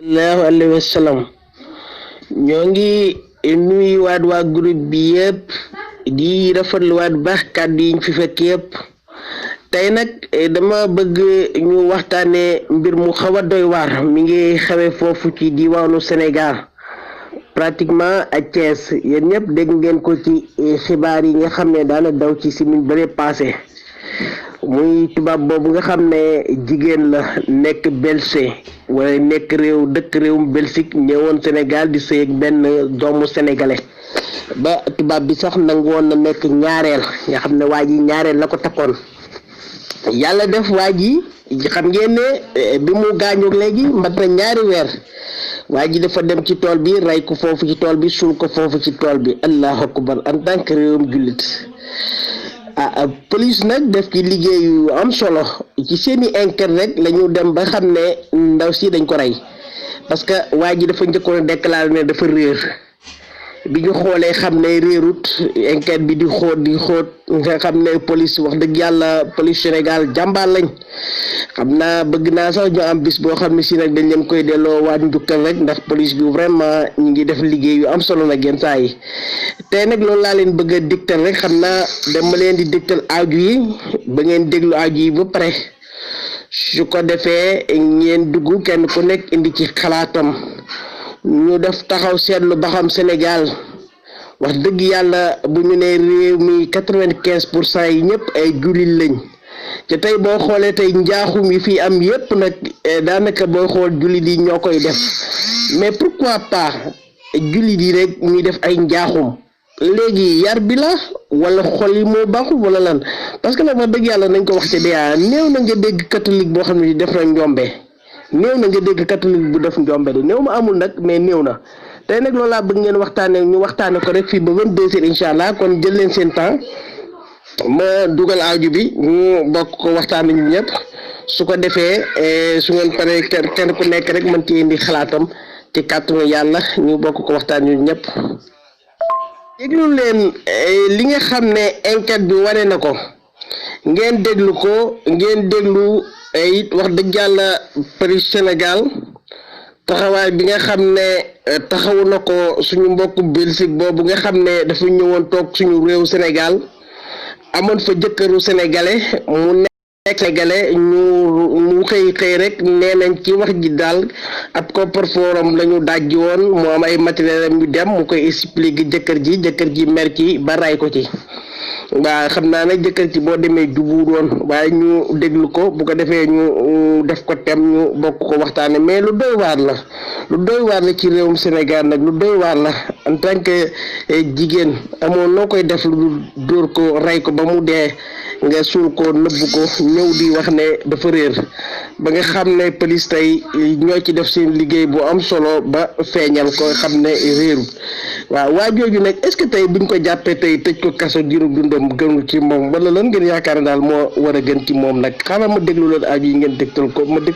sallallahu alayhi wa sallam ñoo ngi nuyuwaat waa groupe bi yëpp di rafetluwaat baax kàddu yi ñu fi fekk yëpp tey nag dama bëgg ñu waxtaanee mbir mu xaw a doy waar mi ngi xewee foofu ci diwaanu Sénégal pratiquement à Thiès yéen ñëpp dégg ngeen ko ci xibaar yi nga xam ne daana daw ci semaine bële passé muy tubaab boobu nga xam ne jigéen la nekk Belgique wala nekk réewum Belgique ñëwoon Sénégal di sëy ak benn doomu sénégalais ba tubaab bi sax nangu woon na nekk ñaareel nga xam ne waa ji ñaareel la ko takkoon yàlla def waa ji xam ngeen ne bi mu gaañu léegi mat na ñaari weer waa ji dafa dem ci tool bi rey ko foofu ci tool bi suul ko foofu ci tool bi allahu akbar en tant que réewum jullit police nag def ci liggéeyu am solo ci seeni enquête rek la ñu dem ba xam ne ndaw si dañ ko rey parce que waa ji dafa njëkkoon a déclaré ne dafa réer bi ñu xoolee xam ne réerut enquête bi di xóot nga xam ne police wax dëgg yàlla police Sénégal jàmbaar lañ xam naa bëgg naa sax ñu am bis boo xam ne si nag dañ leen koy delloo waat njukkal rek ndax police bi vraiment ñu ngi def liggéey yu am solo nag yenn saa yi tey nag loolu laa leen bëgg a digtal rek xam naa dama leen di digtal aaju yi ba ngeen déglu aaju yi ba pare su ko defee ngeen dugg kenn ku nekk indi ci xalaatam ñu def taxaw seetlu ba xam Sénégal wax dëgg yàlla bu ñu ne réew mi 95% yi ñëpp ay jullit lañ te tey boo xoolee tey njaaxum yi fii am yëpp nag daanaka booy xool jullit yi ñoo koy def mais pourquoi pas jullit yi rek ñuy def ay njaaxum léegi yar bi la wala xol yi moo baaxul wala lan parce que nag wax dëgg yàlla nañ ko wax ci dee néew na nga dégg catholique boo xam ne def na njombe néew na nga dégg catholique bu def njombe de néew ma amul nag mais néew na tey nag loolu laa bëgg ngeen waxtaane ko rek fii ba 22h incha allah kon jël leen seen temps ma dugal aaju bi ñu bokk ko waxtaane ñu ñëpp su ko defee su ngeen paree kenn ku nekk rek mën ci indi xalaatam ci kàttanu yàlla ñu bokk ko waxtaane ñu ñëpp déglu leen li nga xam ne enquête bi wane na ko ngeen déglu it wax dëgg yàlla police Sénégal taxawaay bi nga xam ne taxawu na ko suñu mbokku Belgique boobu nga xam ne dafa ñëwoon toog suñu réew Sénégal amoon fa jëkkëru sénégalais mu nekk sénégalais ñu xëy rek nee nañ ci wax ji daal ab coffre-fort lañu dajji woon mu am ay matériel am ñu dem mu koy expliquer jëkkër ji mer ci ba ray ko ci waa xam naa nag jëkkër ci boo demee jubu doon waaye ñu déglu ko bu ko defee ñu def ko tem ñu bokk ko waxtaane mais lu doy waar la ci réewum Sénégal nag lu doy waar la en tant que jigéen amoon noo koy def lu dóor ko rey ko ba mu dee nga suul ko nëbb ko ñëw di wax ne dafa réer ba nga xam ne police tey ñoo ci def seen liggéey bu am solo ba feeñal ko xam ne réeru waaw waa jooju nag est-ce que tey buñ ko jàppee tey tëj ko kaso diiru dundam gënul ci moom wala lan ngeen yaakaar ne daal moo war a gën ci moom nag xaaral ma déglu loolu aaju yi ngeen dégtal ko ma dégg.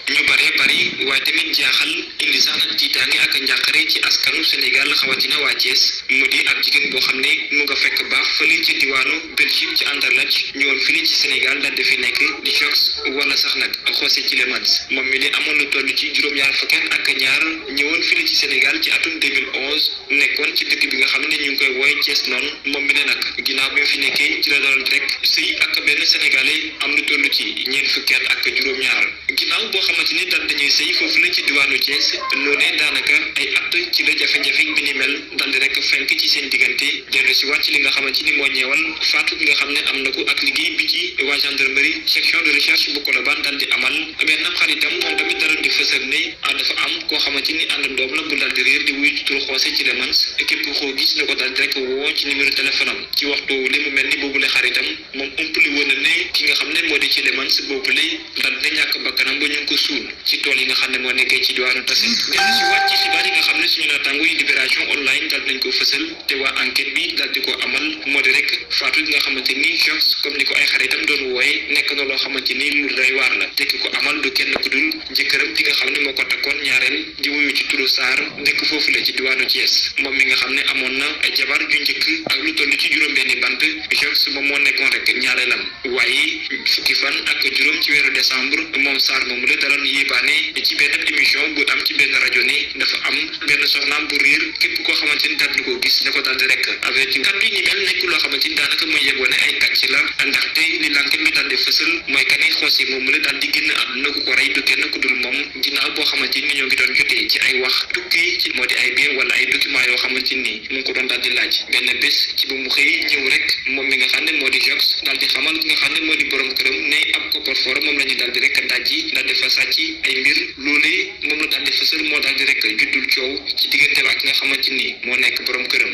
ñu bari waaye tamit jaaxal indi sax nag tiitaange ak njàqare ci askanu Sénégal xawatina waa Thiès mu di ab jigéen boo xam ne mu nga fekk baax fële ci diwaanu Belgique ci Anderlecht ñëwoon fii ci Sénégal daal di fi nekk di Jox wala sax nag José Tielemans moom mi ne amoon lu toll ci juróom-ñaar fukk ak ñaar ñëwoon fii ci Sénégal ci atum 2011 nekkoon ci dëkk bi nga xam ne ñu ngi koy wooye Thiès noonu moom mi ne nag ginnaaw bi fi nekkee ci la doon rek sëy ak benn sénégalais am lu toll ci ñeent fukki at ak juróom-ñaar ginnaaw boo xamante ni daal dañuy sëy foofu la ci diwaanu Thiès noonee daanaka ay at ci la jafe-jafe bi ni mel daal di rek fenk ci seen diggante dellu si wàcc li nga xamante ni moo ñeewal faatu bi nga xam ne am na ko ak liggéey bi ci waa gendarmerie section de recherche bu Colobane daal di amal benn xaritam moom tamit dara di fësal ne dafa am koo xamante ni àndandoom la bu daal di réer di wuyu ci turu José Tielemans képp koo gis na ko daal di rek woo ci numéro téléphone am ci waxtu li mu mel ni boobule xaritam moom umpali woon na ne ki nga xam ne moo di Tielemans boobule daal di ñàkk bakkanam ba ñu ngi ko suul ci tool yi nga xam ne moo nekkee ci diwaanu Tassel dellu si waat ci xibaar yi nga xam ne suñu naataango yi Libération Online daal nañ ko fësal te waa enquête bi daal di ko amal moo di rek faatu gi nga xamante ni Jox comme ni ko ay xaritam doon wooye nekk na loo xamante ni lu doy waar la te ki ko amal du kenn ku dul jëkkëram bi nga xam ne moo ko takkoon ñaareel di wuyu ci turu Sarr nekk foofu la ci diwaanu Thiès moom mi nga xam ne amoon na jabar ju njëkk ak lu toll ci juróom-benni bant Jox moom moo nekkoon rek ñaareelam waaye fukki fan ak juróom ci weeru décembre moom Sarr moomu la daloon yéebaane ci benn émission émission bu am ci benn rajo ne dafa am benn soxnaam bu réer képp koo xamante ni daal di ko gis ne ko daal di rek avertir kàddu yi ni mel nekk loo xamante ni daanaka mooy yeboo ne ay kàcc la ndaxte li lanket bi daal di fësal mooy que ni xoos yi moom mu la daal di génn àdduna ku ko rey du kenn ku dul moom ginnaaw boo xamante ni ñoo ngi doon jotee ci ay wax tukkee ci moo di ay biir wala ay documents yoo xamante ni mu ngi ko doon daal di laaj benn bés ci ba mu xëy ñëw rek moom mi nga xam ne moo di Jox daal di xamal ki nga xam ne moo di borom këram ne ab coffre-fort moom la ñu daal di rek dajji daal di fa sàcc ay mbir loolee moom la daal di fësal moo daal di rek juddul coow ci diggante ak nga xamante ni moo nekk borom këram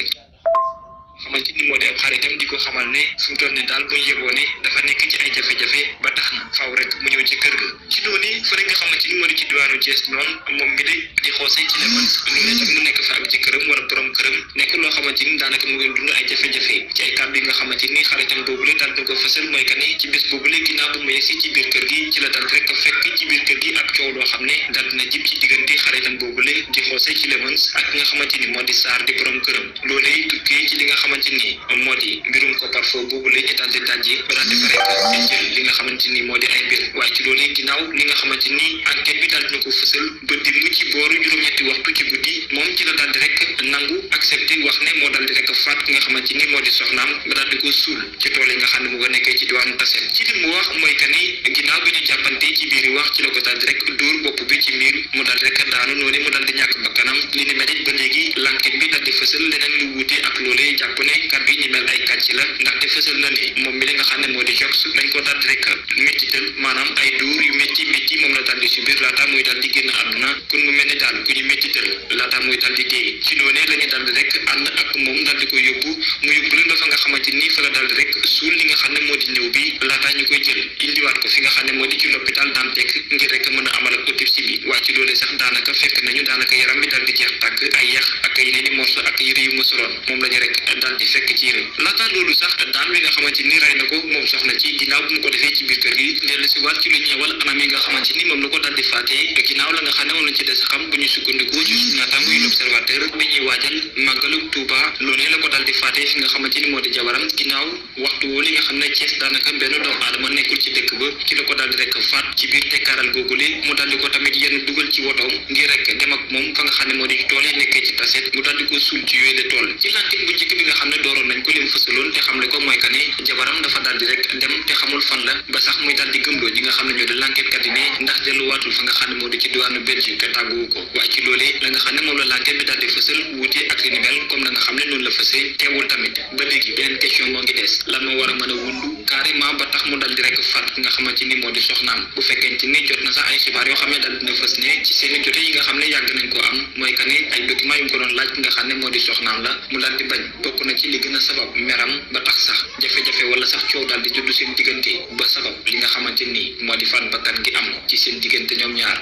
xamante ni moo di ab xaritam di ko xamal ne fu mu toll ne daal bu ñu yeboo ne dafa nekk ci ay jafe-jafe ba tax na faaw rek mu ñëw ci kër ga ci dooni fa nga xamante ni moo di ci diwaanu Thiès noonu moom mi di xoosee ci leman loolu tam mu nekk fa ak jëkkëram wala borom këram nekk loo xamante ni daanaka mu ngi dund ay jafe-jafe ci ay kàddu yi nga xamante ni xaritam boobule daal di ko fësal mooy que ni ci bés boobule ginnaaw bu mu yegsi ci biir kër gi ci la daal rek fekk ci biir kër gi ak coow loo xam ne daal dina jib ci diggante xaritam boobule di xoosee ci leman ak nga xamante ni moo di Sarr di borom këram loolee tukkee ci li nga xamante ni moo di mbirum koppar foofu boobu la ñu daal di dajji ba daal di fa rek jël li nga xamante ni moo di ay mbir waaye ci loolee ginnaaw li nga xamante ni enquête bi daal dina ko fësal ba dimb ci booru juróom-ñetti waxtu ci guddi moom ci la daal di rek nangu accepté wax ne moo daal di rek faat ki nga xamante ni moo di soxnaam ba daal di ko suul ci tool yi nga xam ne mu nga nekkee ci diwaanu Tassel ci li mu wax mooy que ni ginnaaw bi ñu jàppante ci biir wax ci la ko daal di rek dóor bopp bi ci miir mu daal di rek daanu noonu mu daal di ñàkk bakkanam li ni mel ba léegi l'enquête bi daal di fësal leneen lu wuute ak loolee jàpp ne kat bi ñi mel ay kàcc la ndaxte fësal na ni moom mi li nga xam ne moo di Jox dañ ko daal di rek méttital maanaam ay dóor yu métti moom la daal di subir laata muy daal di génn àdduna kon mu mel ni daal ku ñu méttital laata muy daal di dee ci noonee la ñu daal di rek ànd ak moom daal di ko yóbbu mu yóbbu leen dafa nga xamante ni fa la daal di rek suul li nga xam ne moo di néew bi laata ñu koy jël indiwaat ko fi nga xam ne moo di ci l'hôpital Dantec ngir rek mën a amal ak autopsie bi waa ci loolee sax daanaka fekk nañu daanaka yaram bi daal di jeex tàkk ay yax ak ay yeneen i morso ak yëre yu mu soloon moom la ñu rek daal di fekk ci yëre laata loolu sax daan wi nga xamante ni rey na ko moom soxna ci ginnaaw bu mu ko defee ci biir kër gi dellu si waat ci lu ñeewal anam yi nga xamante ni moom la ko daal di faatee ginnaaw la nga xam ne moom lañ ci des xam bu ñu sukkandiku ci suñu naataango yi l'Observateur bi ñuy waajal màggalu Touba loolu la ko daal di faatee fi nga xamante ni moo di jabaram ginnaaw waxtu woo li nga xam ne Thiès daanaka benn doomu aadama nekkul ci dëkk ba ci la ko daal di rek faat ci biir tekkaaral googule mu daal di ko tamit yenn dugal ci wotoom ngir rek dem ak moom fa nga xam ne moo di tool yi nekkee ci Tassel mu daal di ko suul ci yooyu de tool ci l'enquête bu njëkk bi nga xam ne dooroon nañ ko lim fësaloon te xam le ko mooy que ne jabaram dafa daal di rek dem te xamul fan la ba sax muy daal di gëmloo ñi nga xam ne ñoo di l'enquête kat ne ndax delluwaatul fa nga xam ne moo di ci diwaanu Belgique te tàgguwu ko waaye ci loolee la nga xam ne moom la l'enquête bi daal di fësal wuute ak li ni mel comme la nga xam ne noonu la fësee teewul tamit ba léegi beneen question moo ngi des lan moo war a mën a wundu carrément ba tax mu daal di rek faat ki nga xamante ni moo di soxnaam bu fekkente ni jot na sax ay xibaar yoo xam ne daal dina fës ne ci seeni jote yi nga xam ne yàgg nañ ko am mooy que ne ay documents yu mu ko doon laaj ki nga xam ne moo di soxnaam la mu daal di bañ bokk na ci li gën a sabab meram ba tax sax jafe-jafe wala sax coow daal di judd seen diggante ba sabab li nga xamante ni moo di faat bakkan gi am ci seen diggante ñoom ñaar.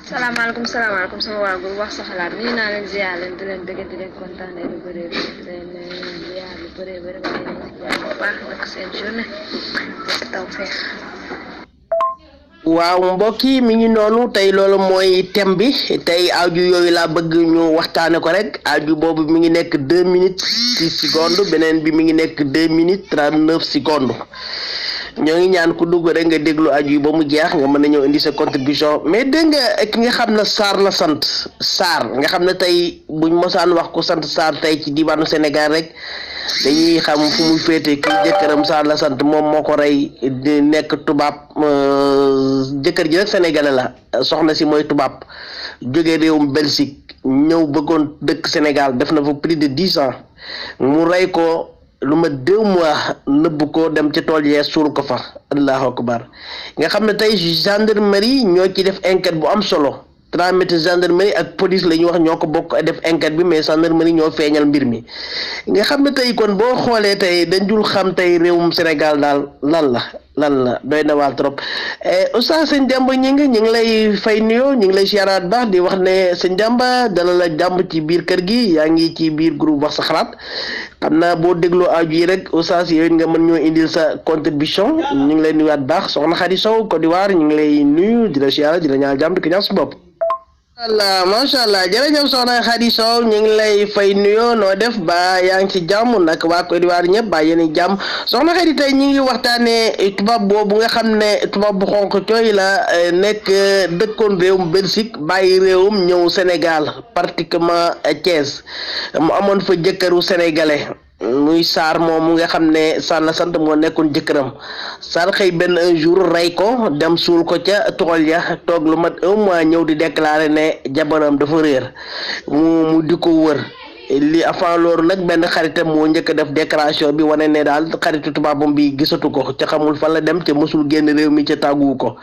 salaamaaleykum sama waa groupe wax sa xalaat nii naa leen ziar leen di leen bëgg di leen kontaane lu bëree di leen ziar lu bëree bëri waaye bu baax nag seen journée nekk taw feex. waaw mbokk yi mi ngi noonu tey loolu mooy thème bi tey aaju yooyu laa bëgg ñu waxtaane ko rek aaju boobu mi ngi nekk 2 minutes 6 secondes beneen bi mi ngi nekk 2 minutes 39 secondes ñoo ngi ñaan ku dugg rek nga déglu aju yi ba mu jeex nga mën a ñëw indi sa contribution mais dégg nga ki nga xam ne Sarr la sant Sarr nga xam ne tey buñ mosaan wax ko sant Sarr tey ci diwaanu Sénégal rek dañuy xam fu muy féete kii jëkkëram Sarr la sant moom moo ko rey di nekk tubaab jëkkër ji rek sénégalais la soxna si mooy tubaab jóge réewum Belgique ñëw bëggoon dëkk Sénégal def na fa plus de 10 ans mu rey ko lu ma 2 mois nëbb ko dem ci tool yee suul ko fa allahu akbar nga xam ne tey gendarmerie ñoo ci def enquête bu am solo tramite gendarmerie ak police la ñuy wax ñoo ko bokk def enquête bi mais gendarmerie ñoo feeñal mbir mi nga xam ne tey kon boo xoolee tey dañ dul xam tey réewum Sénégal daal lan la doy na waar trop Oustaz Sëñ Demba ñi ngi lay fay nuyoo ñu ngi lay siyaaraat baax di wax ne Sëñ Demba dalal la jàmm ci biir kër gi yaa ngi ci biir groupe wax sa xalaat xam naa boo dégloo aju yi rek Oustaz yooyu nga mën ñoo indil sa contribution ñu ngi lay nuyuwaat baax soxna Khady Sow Côte d'Ivoire ñu ngi lay nuyu di la siyaara di la ñaan jàmm di ko ñaan su bopp. Allah macha allah jërëjëf soxna Khady Sow ñu ngi lay fay nuyoo noo def ba yaa ngi ci jàmm nag waa Côte d'Ivoire ñëpp ba yéen a jàmm soxna Khady tey ñu ngi waxtaanee tubaab boobu nga xam ne tubaab bu xonq cooy la nekk dëkkoon réewum Belgique bàyyi réewum ñëw Sénégal pratiquement Thiès mu amoon fa jëkkëru sénégalais muy Sarr moom mu nga xam ne Sarr la sant moo nekkoon jëkkëram Sarr xëy benn un jour rey ko dem suul ko ca tool ya toog lu mat un mois ñëw di déclarer ne jabaram dafa réer mu di ko wër li avant loolu nag benn xaritam moo njëkk a def déclaration bi wane ne daal xaritu tubaabam bi gisatu ko ca xamul fan la dem ca mësul génn réew mi ca tàggu ko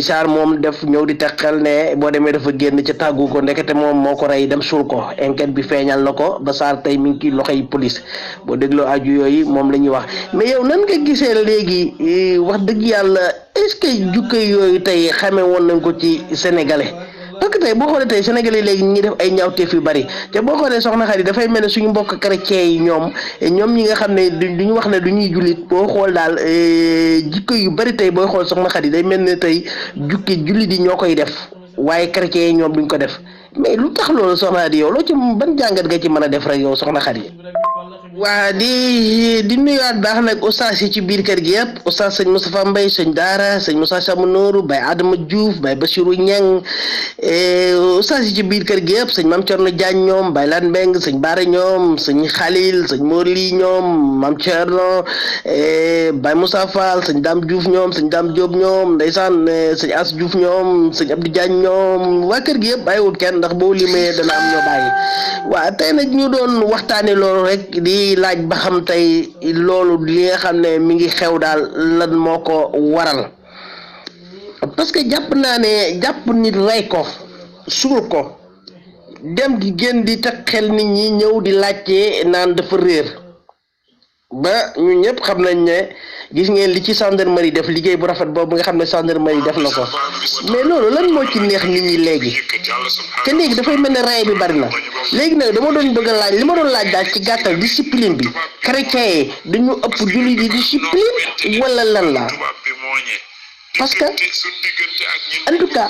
Sarr moom def ñëw di teqal ne boo demee dafa génn ca tàggu ko ndekete moom moo ko rey dem suul ko enquête bi feeñal na ko ba Sarr tey mi ngi ci loxoy police boo dégloo aju yooyu moom la ñuy wax mais yow nan nga gisee léegi wax dëgg yàlla est-ce que jukka yooyu tey xamee woon nañ ko ci sénégalais. parce que tey boo xoolee tey Sénégalais léegi ñu ngi def ay ñaawteef yu bari te boo xoolee soxna Khady dafay mel ne suñu mbokk chrétien yi ñoom ñi nga xam ne duñu wax ne du ñuy jullit boo xool daal jikko yu bari tey booy xool soxna Khady day mel ne tey jullit yi ñoo koy def waaye chrétien yi ñoom duñ ko def mais lu tax loolu soxna Khady yow loo ci ban jàngat nga ci mën a def rek yow soxna Khady. waa di nuyuwaat baax nag oustaz yi ci biir kër gi yëpp oustaz sëñ Moustapha Mbaye sëñ Daara sëñ Moussa Samou Nourou Baye Adama Diouf Baye Bassirou Niang oustaz yi ci biir kër gi yëpp sëñ Mame Thierno Diagne ñoom Baye Lan Mbeng sëñ Baara ñoom sëñ Khalil sëñ Morli ñoom Mame Thierno Baye Moussa Fall sëñ Dame Diouf ñoom sëñ Dame Diop ñoom ndeysaan sëñ As Diouf ñoom sëñ Abdou Diagne ñoom waa kër gi yëpp bàyyiwul kenn ndax boo limee dana am ñoo bàyyi waa tey nag ñu doon waxtaane loolu rek di laaj ba xam tey loolu li nga xam ne mi ngi xew daal lan moo ko waral parce que jàpp naa ne jàpp nit rey ko suul ko dem di gën di teg xel nit ñi ñëw di laajte naan dafa réer ba ñun ñëpp xam nañ ne gis ngeen li ci gendarmerie def liggéey bu rafet boobu nga xam ne gendarmerie def na ko mais loolu lan moo ci neex nit ñi léegi te léegi dafay mel ne ray bi bari na léegi nag dama doon bëgg a laaj li ma doon laaj daal ci gàttal discipline bi chrétien yi dañu ëpp jullit yi discipline wala lan la parce que en tout cas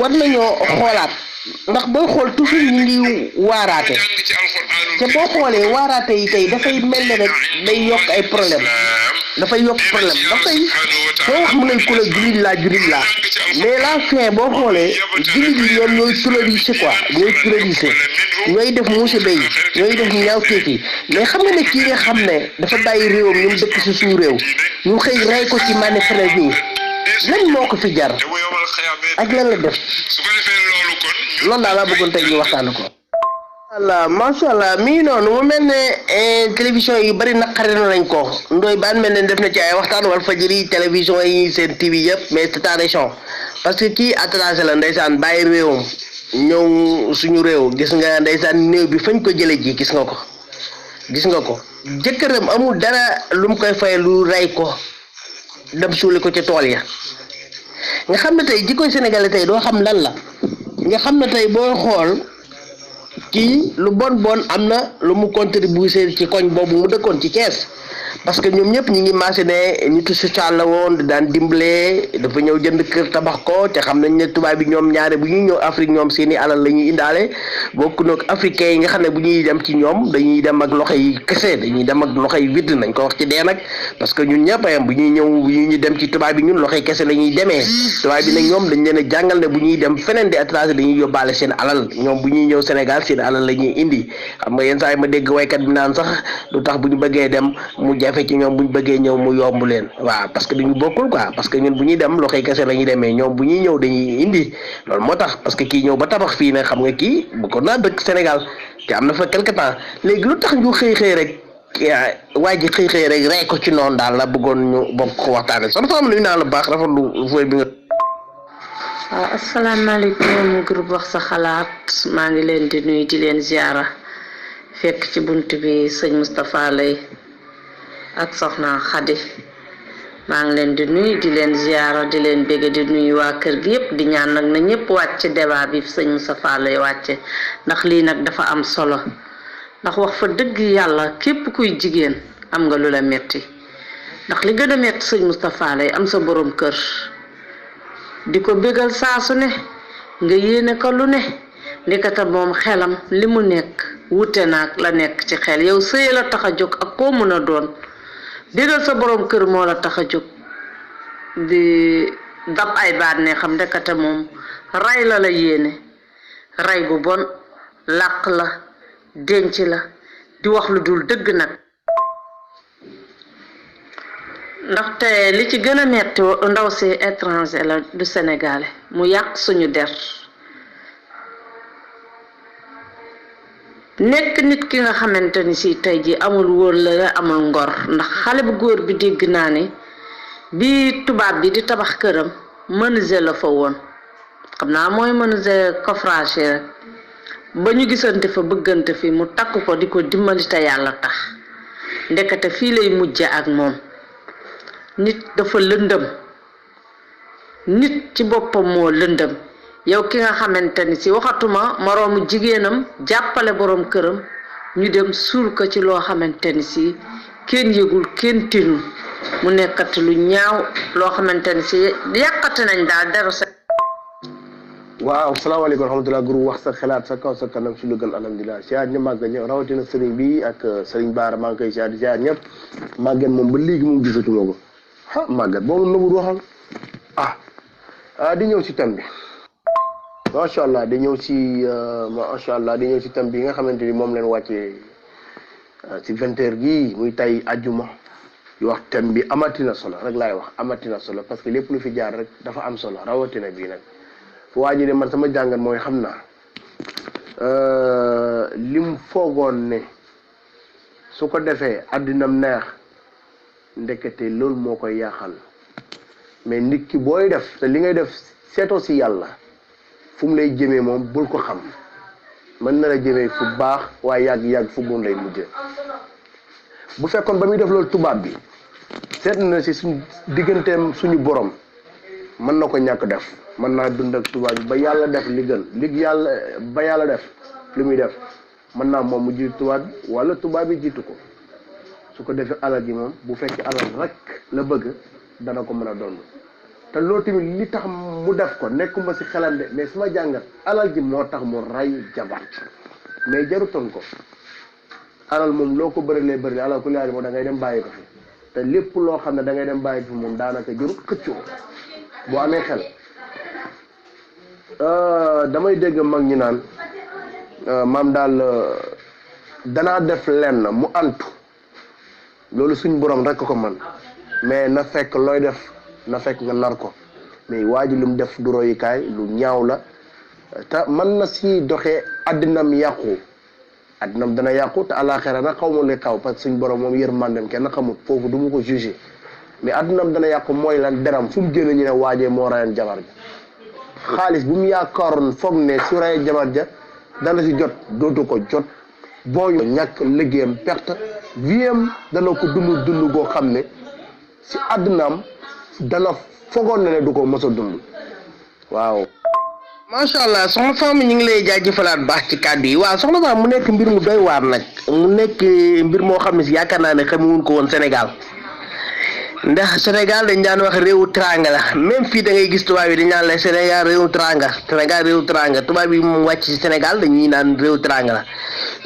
war nañoo xoolaat ndax booy xool toujours ñu ngi waaraate te boo xoolee waaraate yi tey dafay mel ne rek day yokk ay problème dafay yokk problème dafay boo wax mu ne ku la jullit laa mais la fin boo xoolee jullit yi ñoom ñooy terroriser quoi ñooy terroriser ñooy def musiba yi ñooy def ñaawteef yi mais xam nga ne kii nga xam ne dafa bàyyi réewam ñu dëkk si suñu réew ñu xëy rey ko ci manifeste bi lan moo ko fi jar ak lan la def loolu daal laa bëggoon tey ñu waxtaan ko. voilà macha allah mii noonu mu mel ne télévision yu bari naqare nañ ko ndoy baan mel ne def na ci ay waxtaan Walfadjri télévision yi seen TV yëpp mais c'est attention parce que kii atracé la ndeysaan bàyyi réewam ñëw suñu réew gis nga ndeysaan néew bi fañ ko jële ji gis nga ko jëkkëram amul dara lu mu koy fay lu rey ko dem suuli ko ci tool ya nga xam ne tey jikkoy sénégalais tey doo xam lan la nga xam ne tey booy xool kii lu bon am na lu mu contribuer ci koñ boobu mu dëkkoon ci Thiès parce que ñoom ñëpp ñi ngi marché ne nitu social la woon daan dimbale dafa ñëw jënd kër tabax ko te xam nañ ne tubaab bi ñoom ñaare bu ñuy ñëw Afrique ñoom seeni alal la ñuy indaale bokk nag africain yi nga xam ne bu ñuy dem ci ñoom dañuy dem ak loxo yi kese dañuy dem ak loxo yi vide nañ ko wax ci dee nag parce que ñun ñëpp ayam bu ñuy dem ci tubaab bi ñun loxo yi kese la ñuy demee tubaab bi nag ñoom dañ leen a jàngal ne bu ñuy dem feneen di étranger dañuy yóbbaale seen alal ñoom bu ñuy ñëw Sénégal seen alal la ñuy indi xam nga yenn saa yi ma dégg waykat bi naan sax lu tax bu ñu bëggee dem mu jafe ci ñoom bu ñu bëggee ñëw mu yomb leen waaw parce que dañu bokkul quoi parce que ñun bu ñuy dem loxoy kese la ñuy demee ñoom bu ñuy ñëw dañuy indi loolu moo tax parce que kii ñëw ba tabax fii nag xam nga kii bu ko naa dëkk Sénégal te am na fa quelque temps léegi lu tax ñu xëy rek waa ji xëy rek rey ko ci noonu daal la bëggoon ñu bokk ko waxtaane son fam nuyu naa la baax rafetlu fooy bi nga waaw asalaamaaleykum groupe wax sa xalaat maa ngi leen di nuyu di leen ziara fekk ci bunt bi sëñ Moustapha Lay ak soxna Khady maa ngi leen di nuyu di leen ziara di leen bégg di nuyu waa kër gi yëpp di ñaan nag na ñëpp wàcc débat bi sëñ Moustapha Lay wàcce ndax lii nag dafa am solo ndax wax fa dëgg yàlla képp kuy jigéen am nga lu la metti ndax li gën a metti sëñ Moustapha Lay am sa borom kër di ko bégal saa su ne nga yéene ko lu ne ndekete moom xelam li mu nekk wute naag la nekk ci xel yow sëy la tax a jóg ak koo mën a doon bégal sa borom kër moo la tax a jóg di dab ay baat ne xam ndekete moom ray la yéene ray bu bon làq la denc la di wax lu dul dëgg nag ndaxte li ci gën a metti ndaw si étranger la du sénégalais mu yàq suñu der nekk nit ki nga xamante ni si tey ji amul wóor la amul ngor ndax xale bu góor bi dégg naa ni bi tubaab bi di tabax këram menuisier la fa woon xam naa mooy menuisier coffrage rek ba ñu gisante fa bëggante fi mu takk ko di ko dimbali te yàlla tax ndekete fii lay mujje ak moom nit dafa lëndëm nit ci boppam moo lëndëm yow ki nga xamante ni si waxatuma moroomu jigéenam jàppale borom këram ñu dem suul ko ci loo xamante ni si kenn yëgul kenn tinul mu nekkati lu ñaaw loo xamante ni si yàqati nañ daal deru sa waaw salaamaaleykum wa rahmatulah guru wax sa xalaat sa kaw sa kanam si lu gën alhamdulilah siyaar ñu màgg ñëw rawatina sëriñ bi ak sëriñ Baara maa ngi koy siyaar di siyaar ñëpp màgget moom ba léegi moom gisatuma ko ah màgget boobu nëbul waxal di ñëw si thème bi macha allah di ñëw si thème bi nga xamante ni moom leen wàccee si 20h gii muy tay ajjuma di wax thème bi amatina solo rek laay wax amatina solo parce que lépp lu fi jaar rek dafa am solo rawatina bii nag fu waa ji ne man sama jàngat mooy xam naa lim foogoon ne su ko defee addinam neex ndekete loolu moo koy yàqal mais nit ki booy def te li ngay def seetoo si yàlla fu mu lay jëmee moom bul ko xam mën na la jëmee fu baax waaye yàgg-yàgg fu bon lay mujjee bu fekkoon ba muy def loolu tubaab bi seet na si suñ digganteem suñu borom mën na ko ñàkk def mën naa dund ak tubaab bi ba yàlla def li gën ba yàlla def li muy def mën naa moom mu jiitu tubaab bi wala tubaab bi jiitu ko su ko defee alal ji moom bu fekkee alal rek la bëgg dana ko mën a doon te loolu tamit li tax mu def ko nekkuma si xelam de mais suma jàngat alal ji moo tax mu ray jabar mais jarutoon ko alal moom loo ko bëri alal ku laaj moom da ngay dem bàyyi ko fi te lépp loo xam ne da ngay dem bàyyi fi moom daanaka jëru xëccoo boo amee xel damay dégg mag ñi naan maam daal danaa def lenn mu antu loolu suñ borom rek ko man mais na fekk looy def na fekk nga nar ko mais waa ji lu mu def du royukaay lu ñaaw la te mën na si doxee addinam yàqu addinam dana yàqu te àlaxira nag xaw ma li xaw parce que suñ borom moom yërmandem kenn xamul foofu du mu ko jugé mais addinam dana yàqu mooy lan deram fu mu génn ñu ne waajee moo rayan jabar ja xaalis bu mu yaakaaroon foog ne su rayee jabar ja dana si jot dootu ko jot booyu ñàkk liggéeyam perte viem dana ko dund goo xam ne si addinaam dana fogoon na ne du ko mos a dund waaw. macha allah soxna Fama ñu ngi lay jaajëfalaat baax ci kàddu yi waaw soxna Fama mu nekk mbir mu doy waar nag mu nekk mbir moo xam ne si yaakaar naa ne xamuwuñ ko woon Sénégal ndax Sénégal dañ daan wax réewu teranga la même fii da ngay gis tubaab yi dañ naan la Sénégal réewu teranga tubaab yi moom wàcc si Sénégal dañuy naan réewu teranga la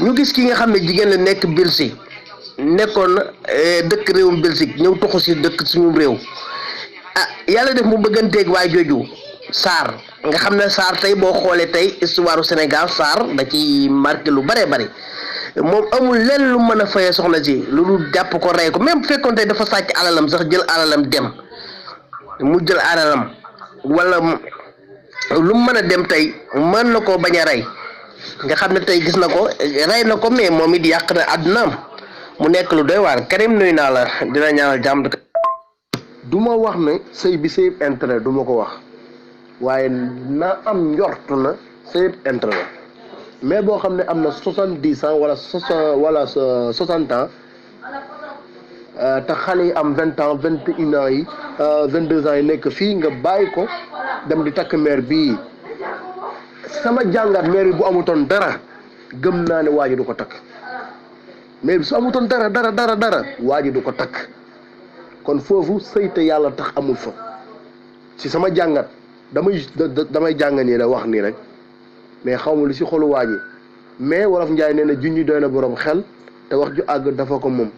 ñu gis ki nga xam ne jigéen la nekk Belgique nekkoon dëkk réewum Belgique ñëw toxu si dëkk suñu réew yàlla def mu bëgganteeg waa jooju Sarr nga xam ne Sarr tey boo xoolee tey histoire Sénégal Sarr da ci marqué lu bare bari moom amul lenn lu mën a fayee soxna si lu dul jàpp ko rey ko même bu fekkoon tey dafa sàcc alalam sax jël alalam dem mu jël alalam wala lu mu mën a dem tey mën na koo bañ a rey nga xam ne tey gis na ko rey na ko mais moom it yàq na àddunaam mu nekk lu doy waar Karim nuyu naa la dina ñaanal jàmm. du ma wax ne sëy bi sëy intérêt du ma ko wax waaye na am njortu na sëy intérêt la mais boo xam ne am na 70 ans wala 60 ans te xale yi am 20 ans 21 ans yi 22 ans yi nekk fii nga bàyyi ko dem di takk mère bii sama jàngat mère bi bu amutoon dara gëm naa ne waa ji du ko takk mais bi su amutoon dara waa ji du ko takk kon foofu sëy te yàlla tax amul fa ci sama jàngat damay jàng nii la wax nii rek mais xaw ma lu si xolu waa ji mais wolof Njaay nee na junñi doy na borom xel te wax ju àgg dafa ko moom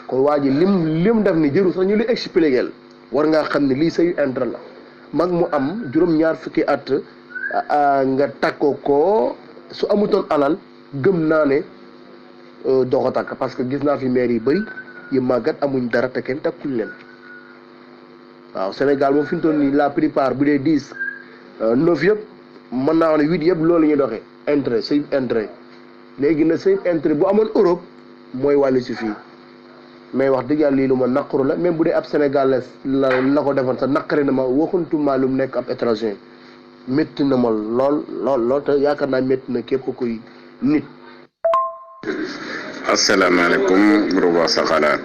kon waa ji lim def ni jëru sax ñu li expliquer war ngaa xam ne lii sayu intérêt la mag mu am juróom-ñaar fukki at nga takkoo ko su amutoon alal gëm naa ne doo ko takk parce que gis naa fi maire yi bëri yi màggat amuñ dara te kenn takkul leen waaw Sénégal moom fi mu toll nii la plupart bu dee 10 9 yëpp mën naa wax ne 8 yëpp loolu la ñuy doxee intérêt sëy intérêt léegi nag sëy intérêt bu amoon Europe mooy wàllu si fii mais wax dëgg yàlla lii lu ma naqaru la même bu dee ab Sénégal la ko defoon sax naqari na ma waxuntuma lu mu nekk ab étranger métti na ma lool te yaakaar naa métti na képp kuy nit. asalaamaaleykum groupe Wax Sa Xalaat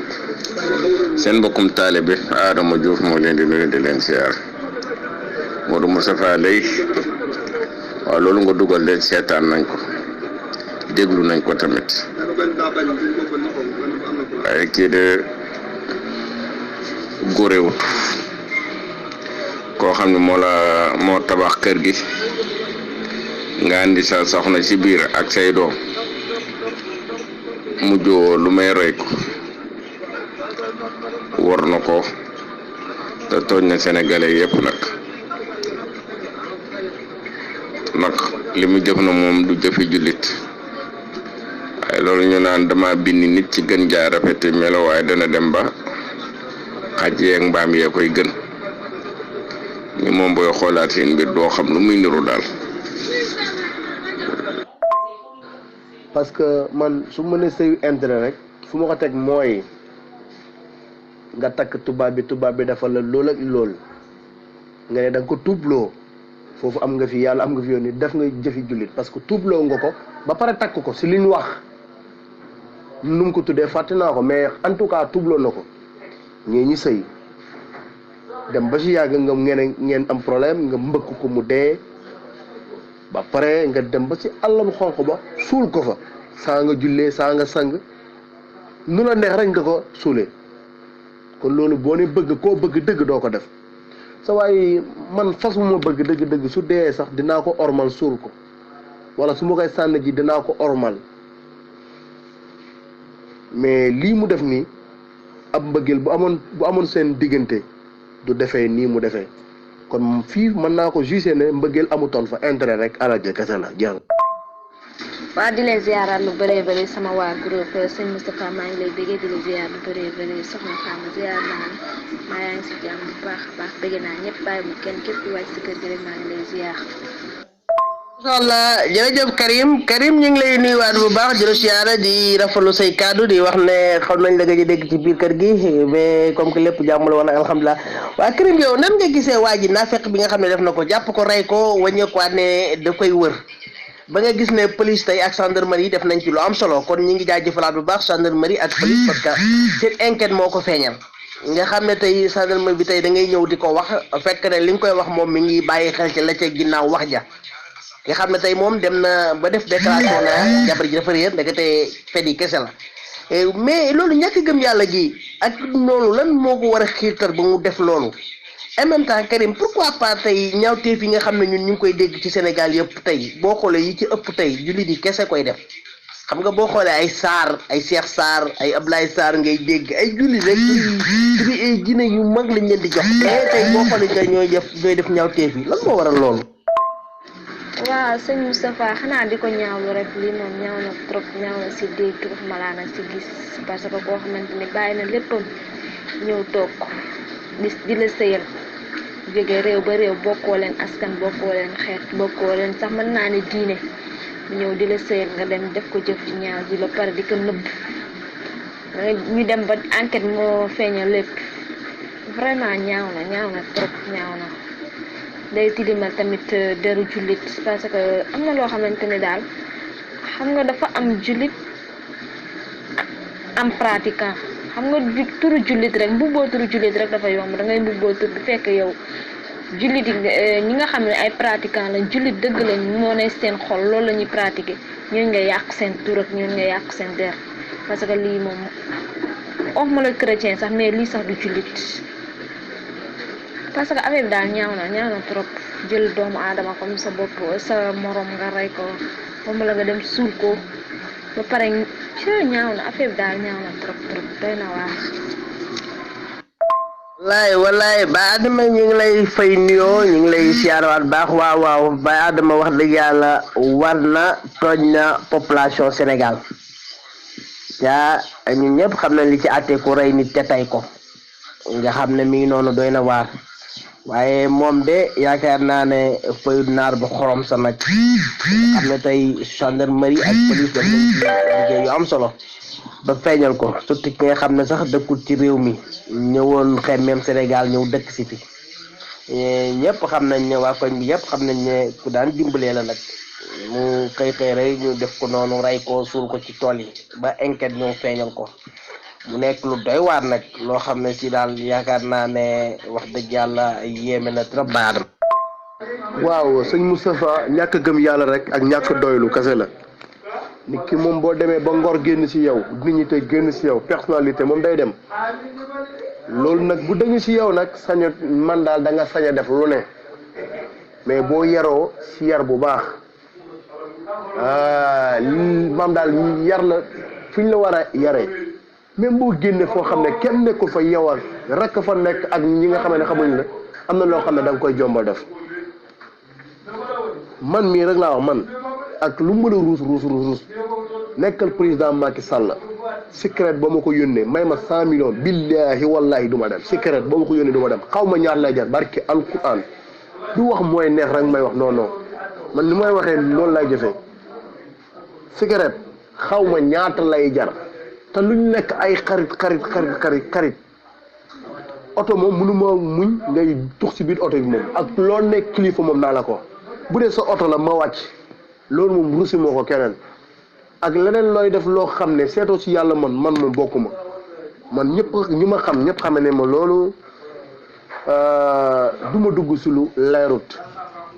seen mbokkum taalibe Adama Diouf moo leen di nuyu di leen siyaar Modou Moustapha Lay waaw loolu nga dugal leen seetaan nañ ko déglu nañ ko tamit waaye kii de góorewut koo xam ne moo tabax kër gi nga andi sa soxna ci biir ak say doom mujjoo lu may roy ko war na ko te tooñ na sénégalais yëpp nag li mu jëf na moom du jëfi jullit waaye loolu ñu naan dama bind nit ci gën jaa rafeti melo waaye dana dem ba xaj yeeg mbaam yee koy gën ñu moom booy xoolaat seen mbir doo xam lu muy niru daal. parce que man su ma nee sëyu intérêt rek fu ma ko teg mooy nga takk tubaab bi dafa la lool ak lool nga ne da nga ko tuubloo foofu am nga fi yàlla am nga fi yoon ni def nga jëfi jullit parce que tuubloo nga ko ba pare takk ko si li ñu wax nu mu ko tuddee fàtte naa ko mais en tout cas tuubloo na ko ñi sëy dem ba si yàgg nga ngeen am problème nga mbëkk ko mu dee ba pare nga dem ba ci àllam xonq ba suul ko fa saa nga jullee saa nga sang nu la neex rek nga ko suulee kon loolu boo ne bëgg koo bëgg dëgg doo ko def sa waaye man fas mu ma bëgg dëgg su dee sax dinaa ko ormal suul ko wala su ma koy sànni ji dinaa ko ormal mais lii mu def nii ab mbëggeel bu amoon seen diggante du defee nii mu defee kon fii mën naa ko jugé ne mbëggeel amutoon fa intérêt rek alal ja kese la jàng. waa di leen ziaraat lu bëree bëri sama waa groupe sëñ Moustapha maa ngi lay bëggee di la ziar lu bëree bëri soxna Fama ziar naa maa yaa ngi si jàmm bu baax a baax bëgg naa ñëpp bàyyi mu kenn képp ku wàcc si kër gi rek maa ngi lay ziar. incha allah jërëjëf Karim ñu ngi lay nuyuwaat bu baax di la ziar di rafetlu say kaddu di wax ne xam nañ la gëj a dégg ci biir kër gi mais comme que lépp jàmm la woon alhamdulilah waa Karim yow nan nga gisee waa ji naafeq bi nga xam ne def na ko jàpp ko rey ko wàññeekuwaat ne da koy wër. ba nga gis ne police tey ak gendarmerie def nañ ci lu am solo kon ñi ngi jaajëfalaat bu baax gendarmerie ak police parce que seen enquête moo ko feeñal nga xam ne tey gendarmerie bi tey da ngay ñëw di ko wax fekk ne li nga koy wax moom mi ngi bàyyi xel ci la ca ginnaaw wax ja nga xam ne tey moom dem na ba def déclaration na jabar ji dafa réer ndekete fen yi kese la mais loolu ñàkk gëm yàlla gi ak loolu lan moo ko war a xiirtal ba mu def loolu en même temps Karim pourquoi pas tey ñaawteef yi nga xam ne ñun ñu ngi koy dégg ci Sénégal yëpp tey boo xoolee yi ci ëpp tey jullit yi kese koy def xam nga boo xoolee ay Sarr ay Cheikh Sarr ay Ablaye Sarr ngay dégg ay jullit rek ci ay jinne yu mag lañ leen di jox mais tey boo xoolee tey ñooy def ñaawteef yi lan moo waral loolu. waaw sëñ Moustapha xanaa di ko ñaawlu rek lii moom ñaaw na trop ñaaw na si dégg waxuma laa nag si gis parce que koo xamante ni bàyyi na léppam ñëw toog di la sëyal jóge réew ba réew bokkoo leen askan bokkoo leen xeet bokkoo leen sax mën naa ne diine ñëw di la sëyal nga dem def ko jëf ci ñaaw ji ba pare di ko nëbb ñu dem ba enquête moo feeñal lépp vraiment ñaaw na trop ñaaw na day tilimal tamit deru jullit parce que am na loo xamante ne daal xam nga dafa am jullit am pratiquant xam nga turu jullit rek mbubboo turu jullit rek dafa yomb da ngay mbubboo tur bu fekk yow jullit yi ñi nga xam ne ay pratiquant lañ jullit dëgg lañ moo ne seen xol loolu la ñuy pratiquer ñooñu nga yàq seen tur ak ñooñu nga yàq seen der parce que lii moom waxuma la chrétien sax mais lii sax du jullit parce que affaire bi daal ñaaw na trop jël doomu aadama comme sa bopp sa morom nga rey ko moom la nga dem suul ko ba pare ñaaw na affaire bi daal ñaaw na trop doy na waar. wallaay ba Adama ñu ngi lay fay nuyoo ñu ngi lay siyaarawaat baax waaw ba Adama wax dëgg yàlla war na tooñ na population Sénégal yaa ñun ñëpp xam nañ li ci àtte ku rey nit te tey ko nga xam ne mi ngi noonu doy na waar waaye moom de yaakaar naa ne fayut naar bu xorom sa nag xam ne tey gendarmerie ak police def nañ ci liggéey yu am solo ba feeñal ko surtout ki nga xam ne sax dëkkul ci réew mi ñëwoon xemmeem Sénégal ñëw dëkk si fi ñëpp xam nañ ne waa koñ bi yëpp xam nañ ne ku daan dimbalee la nag mu xëy rek ñu def ko noonu rey ko suul ko ci tool yi ba enquête ñëw feeñal ko mu nekk lu doy waar nag loo xam ne si daal yaakaar naa ne wax dëgg yàlla yéeme na trop baadam. waaw sëñ Moustapha ñàkk gëm yàlla rek ak ñàkk doylu kese la nit ki moom boo demee ba ngor génn ci yow dignité génn ci yow personnalité moom day dem loolu nag bu dañu ci yow nag sañ man daal da nga sañ a def lu ne mais boo yaroo ci yar bu baax maam daal yar la fi ñu la war a yaree même boo génne foo xam ne kenn nekkul fa yowal rek fa nekk ak ñi nga xam ne xamuñ la am na loo xam ne da nga koy jomba def man mii rek laa wax man ak lu mu mën a ruus nekkal président Macky Sall secret ba ma ko yónnee may ma 100 millions billahi wallahi du ma dem secret ba ma ko yónnee du ma dem xaw ma ñaar lay jar barki alquran du wax mooy neex rek may wax non man ni may waxee loolu lay jëfee secret xaw ma ñaata lay jar te luñ nekk ay xarit oto moom mënuma muñ ngay tux si biir oto bi moom ak loo nekk kilifa moom naa la ko bu dee sa oto la ma wàcc loolu moom rusi moo ko keneen ak leneen looy def loo xam ne seetoo si yàlla man moom bokkuma man ñëpp ñu ma xam ñëpp xame ne ma loolu du ma dugg si lu leerut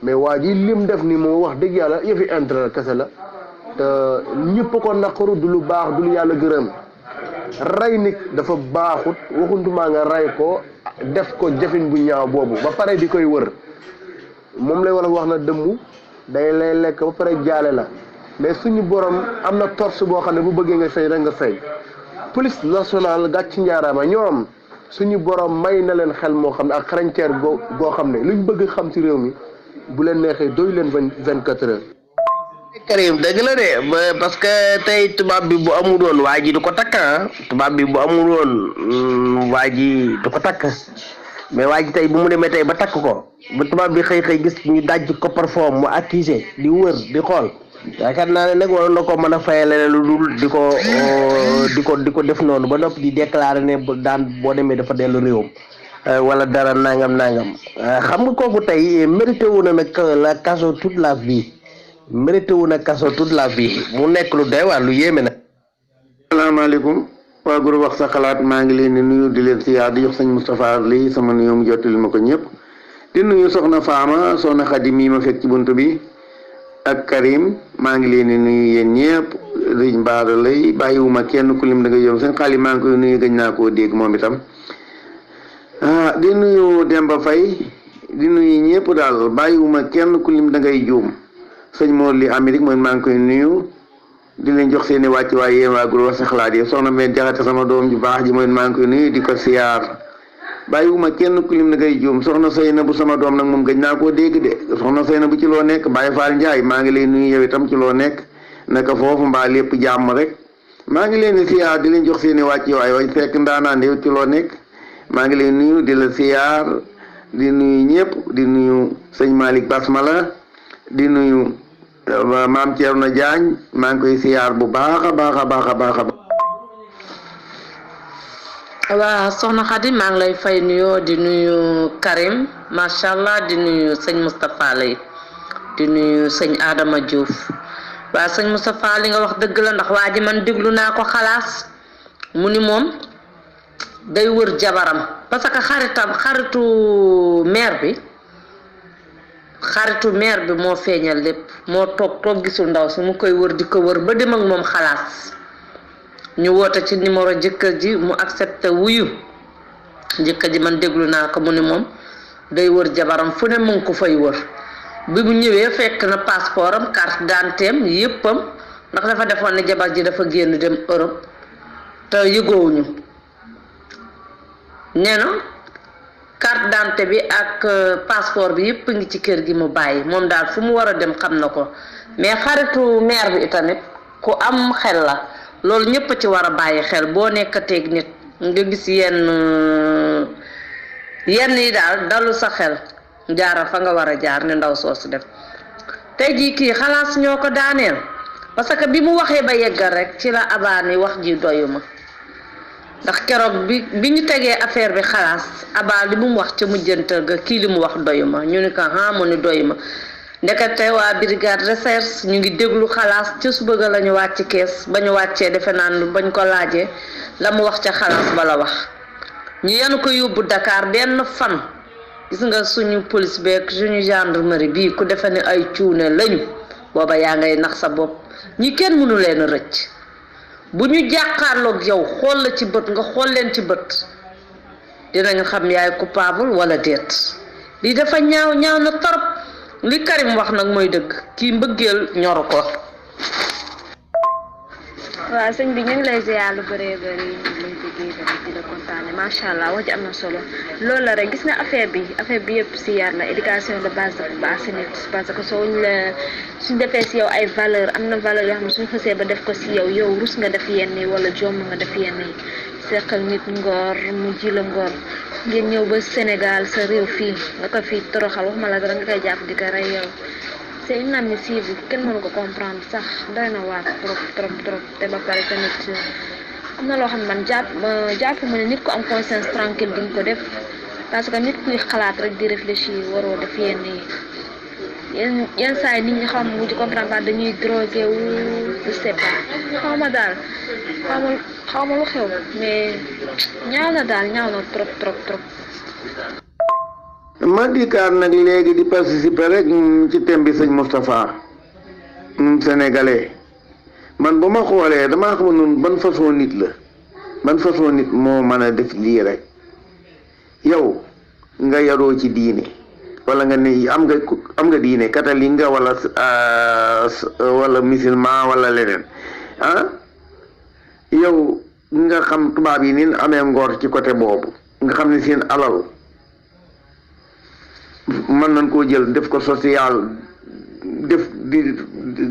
mais waa ji lim def ni moom wax dëgg yàlla yëfi intérêt kese la te ñëpp ko naqaru du lu baax du lu yàlla gërëm rey nit dafa baaxut waxuntumaa nga rey ko def ko jëfin bu ñaaw boobu ba pare di koy wër moom lay wala wax na dëmm day lay lekk ba pare jaale la mais suñu borom am na torse boo xam ne bu bëggee nga feeñ rek nga feeñ police nationale gàcc njaaraama ñoom suñu borom may na leen xel moo xam ne ak xarañteer goo xam ne luñ bëgg xam ci réew mi bu leen neexee doy leen 24 heures. Karim dëgg la de parce que tey tubaab bi bu amul woon waa ji du ko takk tubaab bi bu amul woon waa ji du ko takk mais waa ji tey bu mu demee tey ba takk ko ba tubaab bi xëy gis ñu daj ko parfum mu accusé di wër di xool yaakaar naa ne nag waroon na ko mën a fayale lu dul di ko def noonu ba noppi di déclarer ne daan boo demee dafa dellu réewam wala dara nangam xam nga kooku tey mérité wu na nag la kaso toute la vie. mérité wu na kaso toute la vie mu nekk lu doy waar lu yéeme na. asalaamaaleykum waa groupe wax sa xalaat maa ngi leen di nuyu di leen siyaar di jox sëñ Moustapha lii sama nuyoo mu jottali ma ko ñëpp di nuyu soxna Faama soxna Xadi mii ma fekk ci bunt bi ak Karim maa ngi leen di nuyu yéen ñëpp riñ baara lay bàyyiwuma kenn ku lim da nga yom seen xaalis maa ngi koy nuyu gëj naa koo dégg moom itam di nuyu Demba Faye di nuyu ñëpp daal bàyyiwuma kenn ku lim da ngay juum sëñ Mor li Amérique mooy maa ngi koy nuyu di leen jox seeni wàcc waaye yéen waa groupe wax sa xalaat yi soxna Mbène Jaxate sama doom ju baax ji mooy maa ngi koy nuyu di ko siyaar bàyyiwuma kenn ku lim na ngay juum soxna Seyna bu sama doom nag moom gëj naa koo dégg de soxna Seyna bu ci loo nekk Baye Fall Ndiaye maa ngi lay nuyu yow itam ci loo nekk naka foofu mbaa lépp jàmm rek maa ngi leen di siyaar di leen jox seeni wàcc waaye way fekk ndaanaan yow ci loo nekk maa ngi lay nuyu di la siyaar di nuyu ñëpp di nuyu sëñ Malick Basmala di nuyu maam Thierno Diagne maa ngi koy siyaar bu baax a baax a baax a baax a baax. waa soxna Khady maa ngi lay fay nuyoo di nuyu Karim macha allah di nuyu sëñ Moustapha Lay di nuyu sëñ Adama Diouf waa sëñ Moustapha li nga wax dëgg la ndax waa ji man déglu naa ko xalaas mu ni moom day wër jabaram parce que xaritu maire bi moo feeñal lépp moo toog gisul ndaw si mu koy wër di ko wër ba dem ak moom xalaas ñu woote ci numéro jëkkër ji mu accepté wuyu jëkkër ji man déglu naa ko mu ni moom day wër jabaram fu ne mu ngi ko fay wër bi mu ñëwee fekk na passeport am carte d'identité am yéppam ndax dafa defoon ne jabar ji dafa génn dem Europe te yëgoowuñu nee na carte d'identité bi ak passeport bi yépp ngi ci kër gi mu bàyyi moom daal fu mu war a dem xam na ko mais xaritu maire bi itamit ku am xel la loolu ñëpp ci war a bàyyi xel boo nekkateeg nit nga gis yenn yi daal dalu sa xel jaara fa nga war a jaar ne ndaw soosu def tey jii kii xalaas ñoo ko daaneel parce que bi mu waxee ba yeggal rek ci la abaani wax ji doyuma ndax keroog bi ñu tegee affaire bi xalaas abaa li mu wax ca mujjantal ga kii li mu wax doyuma ñu ni ko mu ni doyuma ndekete waa brigade recherche ñu ngi déglu xalaas ca suba ga la ñu wàcc kees ba ñu wàccee defe naan bañ ko laajee la mu wax ca xalaas ba la wax ñu yenu ko yóbbu Dakar benn fan gis nga suñu police beeg suñu gendarmerie bii ku defe ne ay cuune lañu booba yaa ngay nax sa bopp ñi kenn mënu leen a rëcc bu ñu jàkkaarloog yow xool la ci bët nga xool leen ci bët dinañ xam yaay coupable wala déet lii dafa ñaaw na torop li Karim wax nag mooy dëgg kii mbëggeel ñoru ko. waaw sëñ bi ñu ngi lay ziar lu bëree bëri ñu ngi lay déggee tamit di la kontaane macha allah wax ji am na solo loolu la rek gis nga affaire bi yëpp si yar la éducation de base dafa baax si nit parce que suñ defee si yow ay valeur am na valeur yoo xam ne suñu xësee ba def ko si yow rus nga def yenn yi wala jomm nga def yenn yi seqal nit ngor mu ji la ngor ngeen ñëw ba Sénégal sa réew fii nga ko fii toroxal waxuma la dara nga koy jàpp di ko rey yow c'est inadmissible kenn mënu ko comprendre sax doy na waar trop te ba pare tamit am na loo xam ne man jàpp ma ne nit ku am conscience tranquille di nga ko def parce que nit kuy xalaat rek di réfléchir waroo def yenn yi yenn saa yi nit ñi xam mu ci comprendre pas dañuy drogué wu je sais pas xaw ma daal xaw ma lu xew mais ñaaw na trop. ma dikkaat nag léegi di participer rek ci thème bi sëñ Moustapha sénégalais man bu ma xoolee damaa xam noonu ban façon nit moo mën a def lii rek yow nga yaroo ci diine wala nga ne am nga diine catholique nga wala musulman wala leneen yow nga xam tubaab yi ni amee ngor ci côté boobu nga xam ne seen alal mën nañ koo jël def ko social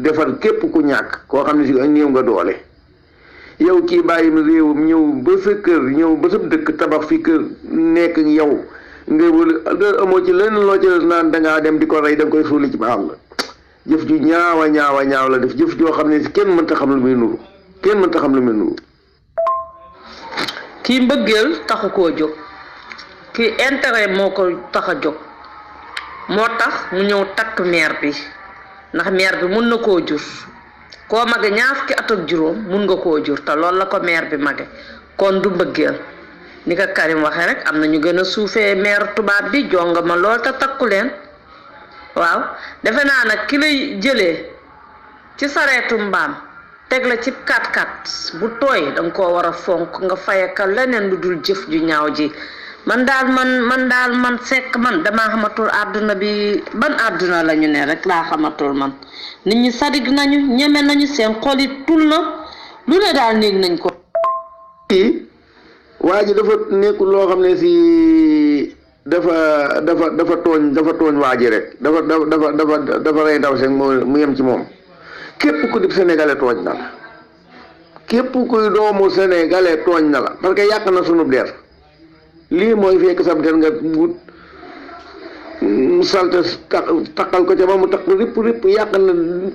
defar képp ku ñàkk koo xam ne si néew nga doole yow kii bàyyi réewam ñëw ba sa kër ñëw ba sa dëkk tabax fi kër nekk yow nga amoo ci lenn loo ci naan dangaa dem di ko rey da nga koy suuli ci àll jëf ju ñaawa la def jëf joo xam ne si kenn mënta xam lu muy nuru kii mbëggeel taxu koo jóg kii intérêt moo ko tax a jóg moo tax mu ñëw takk meer bi ndax meer bi mun na koo jur koo mage ñaar fukki at ak juróom mun nga koo jur te loolu la ko meer bi mage kon du mbëggeel ni ko Karim waxee rek am na ñu gën a suufee meer tubaab bi jonga ma lool te takku leen waaw defe naa nag ki lay jëlee ci sareetu mbaam teg la ci 4x4 bu tooy danga koo war a fonk nga fayaka leneen lu dul jëf ju ñaaw ji man sekk man damaa xamatul àdduna bi ban àdduna la ñu ne rek laa xamatul man nit ñi sadig nañu ñeme nañu seen xol yi tul na lu ne daal néeg nañ ko. waa ji dafa nekkul loo xam ne si dafa tooñ waa ji rek dafa rey ndaw seen mu yem ci moom képp ku di sénégalais tooñ na la képp kuy doomu sénégalais tooñ na la parce que yàq na sunu der lii mooy fekk sam der nga wut salte takkal ko ca ba mu takk ripp yàq na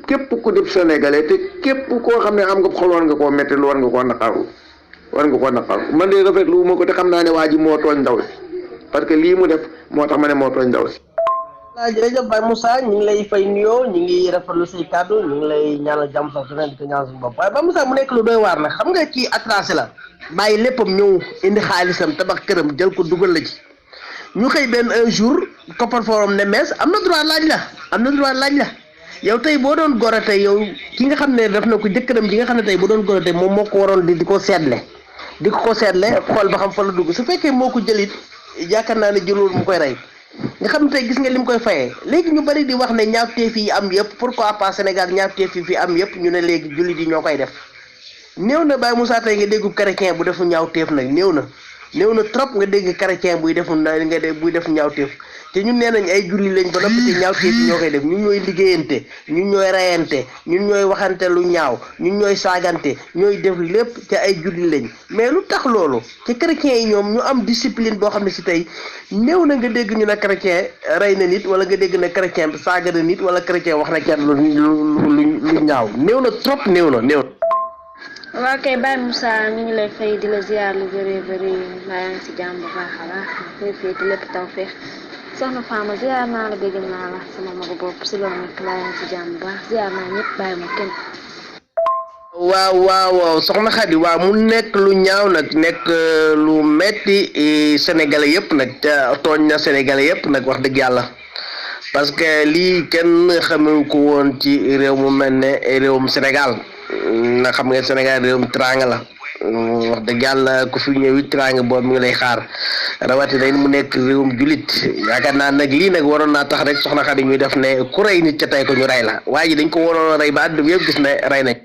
képp ku di sénégalais te képp koo xam ne am nga xol war nga koo metti war nga koo naqaru man de rafetlu ma ko te xam naa ne waa ji moo tooñ ndaw si parce que lii mu def moo tax ma ne moo tooñ ndaw si. jërëjëf Baye Moussa ñu ngi lay fay nuyoo ñu ngi rafetlu say kàddu ñu ngi lay ñaanal jàmm sax su ne di ko ñaanal suñu bopp waaye Baye Moussa mu nekk lu doy waar nag xam nga kii attracé la bàyyi léppam ñëw indi xaalisam tabax këram jël ko dugal la ci ñu xëy benn un jour koppar forum ne mees am na droit laaj la yow tey boo doon gore tey yow ki nga xam ne def na ko jëkkëram ji nga xam ne tey bu doon gore tey moom moo ko waroon di ko seetle xool ba xam fa la dugg su fekkee moo ko jëlit yaakaar naa ne jëlul mu koy rey nga xam ne tey gis nga lim koy fayee léegi ñu bari di wax ne ñaawteef yi am yëpp pourquoi pas Sénégal ñaawteef yi fi am yëpp ñu ne léegi jullit yi ñoo koy def néew na Baye Moussa tey nga déggu chrétien bu defu ñaawteef nag néew na trop nga dégg chrétien buy def ñaawteef te ñun nee nañ ay julli lañ ba noppi te ñaawteef yi ñoo koy def ñun ñooy liggéeyante ñun ñooy rayante ñun ñooy waxante lu ñaaw ñun ñooy saagante ñooy def lépp te ay julli lañ mais lu tax loolu ci chrétien yi ñoom ñu am discipline boo xam ne si tey néew na nga dégg ñu ne chrétien rey na nit wala nga dégg ne chrétien saaga na nit wala chrétien wax na kenn lu ñaaw néew na trop néew na. waa kay Baye Moussa ñu ngi lay fay di la ziar lu bëree bëri mbaa yaa ngi si jàmm bu baax a baax koy féeti lépp taw feex soxna Fama ziar naa la bëgg naa la sama magu bopp si loolu nag mbaa yaa ngi si jàmm bu baax ziar naa ñëpp bàyyi ma kenn. waaw soxna Khady waaw mu nekk lu ñaaw nag nekk lu metti sénégalais yëpp nag tooñ na sénégalais yëpp nag wax dëgg yàlla parce que lii kenn xamewu ko woon ci réew mu mel ne réewum Sénégal na xam nga Sénégal réewum teraanga la wax dëgg yàlla ku fi ñëwi teraanga boobu mi ngi lay xaar rawatina mu nekk réewum julit yaakaar naa nag lii nag waroon naa tax rek soxna Khady ñuy def ne ku rey nit ca tey ko ñu rey la waaye ji dañ ko waroon a rey ba àdduna bi yëpp gis ne rey nañ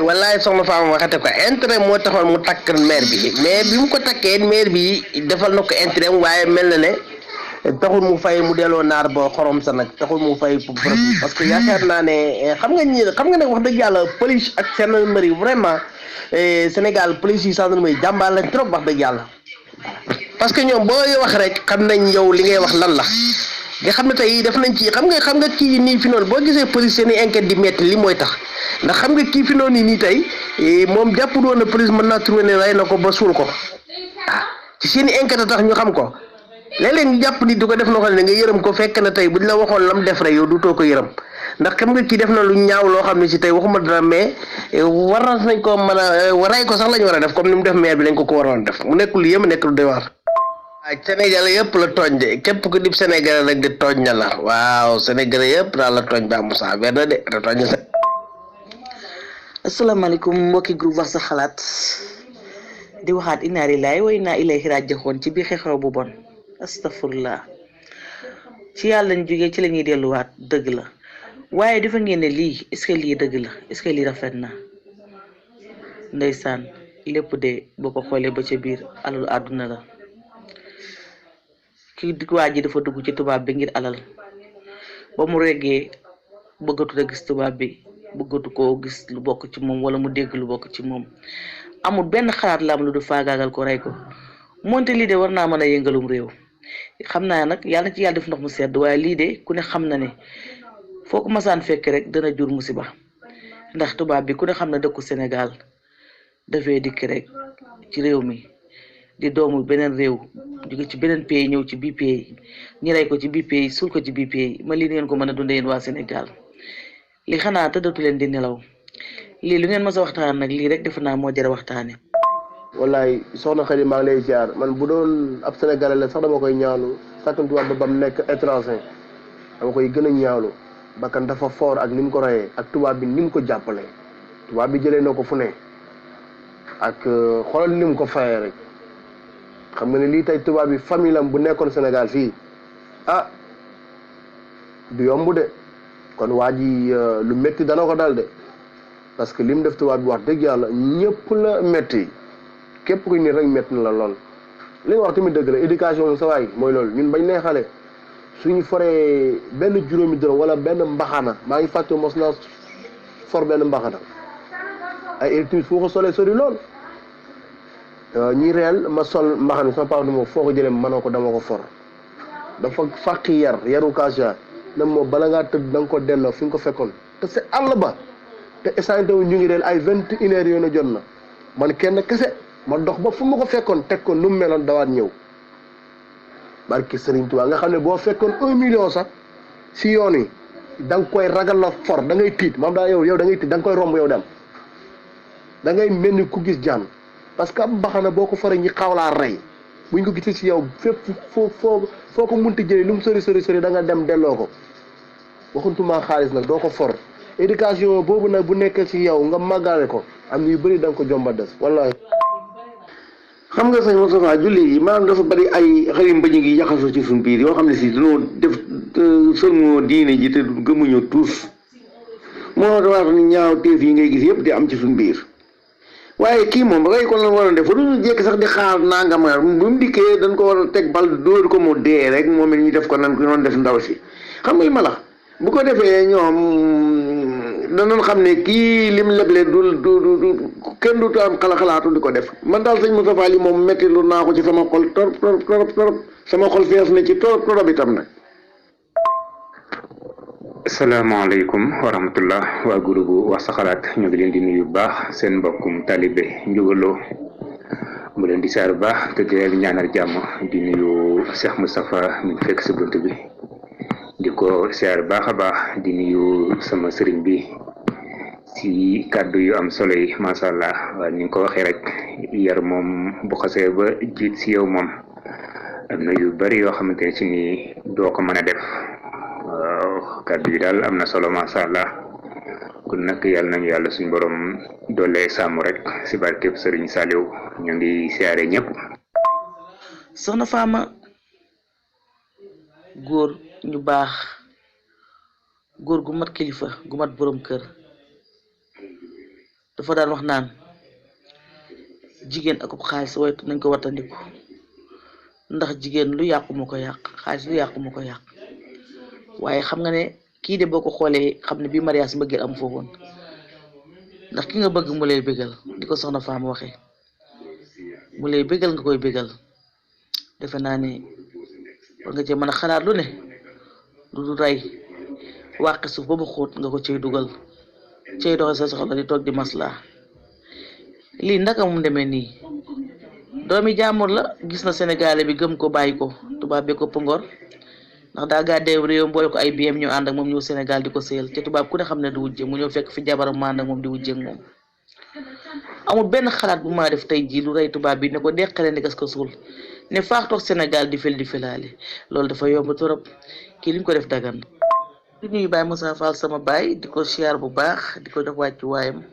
wallaay soxna Fama waxate ko intérêt moo taxoon mu takk maire bi mais bi mu ko takkee maire bi defal na ko intérêt waaye mel na ne taxul mu fay mu delloo naar ba xorom sa nag taxul mu fay parce que yaakaar naa ne xam nga nag wax dëgg yàlla police ak gendarmerie vraiment Sénégal police yi gendarmerie jàmbaar lañ trop wax dëgg yàlla parce que ñoom boo wax rek xam nañ yow li ngay wax lan la nga xam ne tey def nañ ci xam nga kii nii fi noonu boo gisee police seen i enquête di metti li mooy tax ndax xam nga kii fi noonu nii tey moom jàpp woon na police mën naa trouvé ne rey na ko ba suul ko ci seen i enquête tax ñu xam ko léeg-léeg ñu jàpp nit di ko def noo xam ne nga yërëm ko fekk na tey buñ la waxoon lam def rek yow duutoo ko yërëm ndax xam nga kii def na lu ñaaw loo xam ne si tey waxuma dara mais war nañ ko mën a rey ko sax lañ war a def comme ni mu def maire bi lañ ko waroon def mu nekk lu yëm nekk lu doy waar. waaw Sénégal yëpp la tooñ de képp ku dib Sénégal rek di tooñ na la waaw Sénégal yëpp daal la tooñ ba Moussa weer na de tooñ na. asalaamaaleykum mbokki groupe wax sa xalaat di waxaat inna lillahi wa inna ilayhi raaji'uun ci biir xew-xew bu bon. astafurlah ci yàlla lañ jógee ci la ñuy delluwaat dëgg la waaye dafa ngeen ne lii est-ce que lii dëgg la est-ce que lii rafet na ndeysaan lépp de boo ko xoolee ba ca biir alalu àdduna la kii waa ji dafa dugg ci tubaab bi ngir alal ba mu reggee bëggatu a gis tubaab bi bëggatu koo gis lu bokk ci moom wala mu dégg lu bokk ci moom amul benn xalaat la am lu du faagaagal ko rey ko moonte lii de war naa mën a yëngalum réew xam naa nag yàlla ci yàlla def ndox mu sedd waaye lii de ku ne xam na ne foo ko masaan fekk rek dana jur musiba ndax tubaab bi ku ne xam na dëkku Sénégal dafay dikk rek ci réew mi di doomu beneen réew jóge ci beneen pays ñëw ci bii pays ñi rey ko ci bii pays suul ko ci bii pays ma lii ngeen ko mën a dundee yéen waa Sénégal li xanaa tëddatu leen di nelaw lii lu ngeen mas a waxtaan nag lii rek defe naa moo jëre waxtaane wallaay soxna Khady maa ngi lay ziar man bu doon ab sénégalais la sax dama koy ñaawlu sàkkantuwaat ba bam nekk étranger dama koy gën a ñaawlu bakkan dafa fort ak ni mu ko reyee ak tubaab bi ni mu ko jàppale tubaab bi jëlee na ko fu ne ak xoolal ni mu ko fayee rek xam nga ne lii tey tubaab bi famille am bu nekkoon Sénégal fii ah du yomb de kon waa ji lu métti dana ko dal de parce que li mu def tubaab bi wax dëgg yàlla ñëpp la métti képp kuy nit rek métti na la lool li nga wax tamit dëgg la éducation sa waay mooy loolu ñun bañ nee xale suñu foree benn juróomi dërëm wala benn mbaxana maa ngi fàtte mos naa for benn mbaxana ay électrique foo ko solee sori lool ñi reel ma sol mbaxana sama papa du ma foo ko jëlee mënoo ko dama ko for dafa fàqi yaru kaasa na moo bala ngaa tëdd da nga ko delloo fi nga ko fekkoon te c'est àll ba te instant ñu ngi reel ay 21 heures yoon a jot na man kenn kese ma dox ba fu ma ko fekkoon teg ko nu mu meloon dawaat ñëw barki Serigne Touba nga xam ne boo fekkoon 1 million sax si yoon yi da nga koy ragal la for da ngay tiit maam daa yow da ngay tiit da nga koy romb yow dem da ngay mel ni ku gis jaan parce que am mbaxana boo ko foree ñi xaw laa rey buñ ko gisee si yow fépp foo ko munti jëlee lu mu sori da nga dem delloo ko waxuntuma xaalis nag doo ko for éducation boobu nag bu nekkee ci yow nga màggale ko am na yu bëri da nga ko jomba des wallahi xam nga sëñ Moustapha julli yi maanaam dafa bari ay xarit mbañ gi jaxasoo ci suñ biir yoo xam ne si dañoo def sëlmoo diine ji te gëmuñu tuus moo tax ni ñaaw teef yi ngay gis yëpp di am ci suñ biir waaye kii moom rey ko lan waroon def fa duñu jékki sax di xaar nangam bu mu dikkee dañ ko war a teg bal dóor ko mu dee rek moom it ñu def ko nan ko noonu def ndaw si xam nga li ma la bu ko defee ñoom danoon xam ne kii lim leble du kenn du am xalaatu di ko def man daal sëñ Moustapha li moom metti lu naa ko ci sama xol torop sama xol fees na ci torop itam nag. asalaamaaleykum wa rahmatullah waa groupe wax sa xalaat ñu ngi leen di nuyu bu baax seen mbokkum talibé njugaloo mu leen di saar bu baax te di leen ñaanal jàmm di nuyu Cheikh Moustapha mi fekk si bunt bi di ko siyaar baax a baax di nuyu sama sëriñ bi si kàddu yu am solo yi macha allah waaye ni nga ko waxee rek yar moom bu xasee ba jiit si yow moom am na yu bari yoo xamante ne si ni doo ko mën a def waaw kàddu yi daal am na solo macha allah kon nag yàlla nañu yàlla suñu borom doole sàmm rek si barkeb sëriñ Saliou ñu ngi siyaare ñëpp. soxna Fama góor ñu baax góor gu mat kilifa gu mat borom kër dafa daan wax naan jigéen akub xaalis waytu nañ ko wattandiku ndax jigéen lu yàqu moo ko yàq xaalis lu yàqu moo ko yàq waaye xam nga ne kii de boo ko xoolee xam ne bii mariage mbëggeel am foofoon ndax ki nga bëgg mu lay bégal di ko soxna Fama waxee mu lay bégal nga koy bégal defe naa ne war nga cee mën a xalaat lu ne lu du rey wàqi suuf ba mu xóot nga ko cay dugal cay doxe sa soxla di toog di masla lii ndaka mu demee nii doomi jàmbur la gis na sénégalais bi gëm ko bàyyi ko tubaab bi ko pëngor ndax daa gàddee réew boole ko ay biem ñëw ànd ak moom ñëw Sénégal di ko sëyal te tubaab ku ne xam ne du wujje mu ñëw fekk fi jabaram mu ànd ak moom di wujje ak moom amul benn xalaat bu maa def tey jii lu rey tubaab bi ne ko deqale ne gas ko suul ne faax toog Sénégal di fel di felaale loolu dafa yomb torop kii liñ ko def dagan di nuyu Baye Moussa Fall sama baay di ko siyaar bu baax di ko def wàccu waayam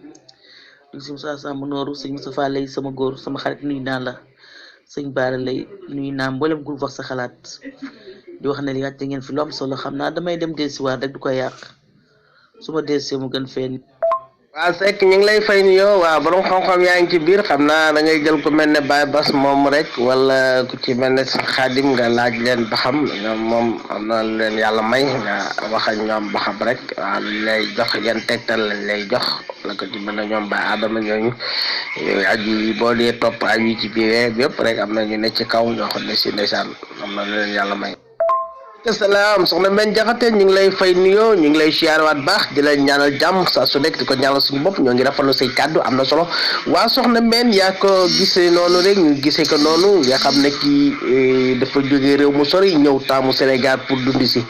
di si Moussa Samb nooru sëñ Moussa Fall lay sama góor sama xarit nuyu naa la sëñ Baara lay nuyu naa mboolem groupe wax sa xalaat di wax ne li wàcce ngeen fi lu am solo xam naa damay dem dellusiwaat rek du ko yàq su ma dellusee mu gën fee. waaw Seck ñu ngi lay fay nuyoo waaw borom xam-xam yaa ngi ci biir xam naa da ngay jël ku mel ne Baye Bass moom rek wala ku ci mel ne Xaadim nga laaj leen ba xam ñoom moom am na lu leen yàlla may nga wax ak ñoom ba xam rek waaw lu lay jox yan tegtal lañ lay jox la ko ci mel ne ñoom Baye Adama ñooñu aju yi boo dee topp aju yi ci biir yëpp rek am na ñu ne ci kaw ñoo xam ne si ndeysaan am na lu leen yàlla may. asalaam soxna Mbène Diakhaté ñu ngi lay fay nuyoo ñu ngi lay siyaarwaat baax di la ñaanal jàmm saa su nekk di ko ñaanal suñu bopp ñoo ngi rafetlu say kàddu am na solo waa soxna Mbène yaa ko gisee noonu rek ñu gisee ko noonu nga xam ne kii dafa jógee réew mu sori ñëw taamu Sénégal pour dundi si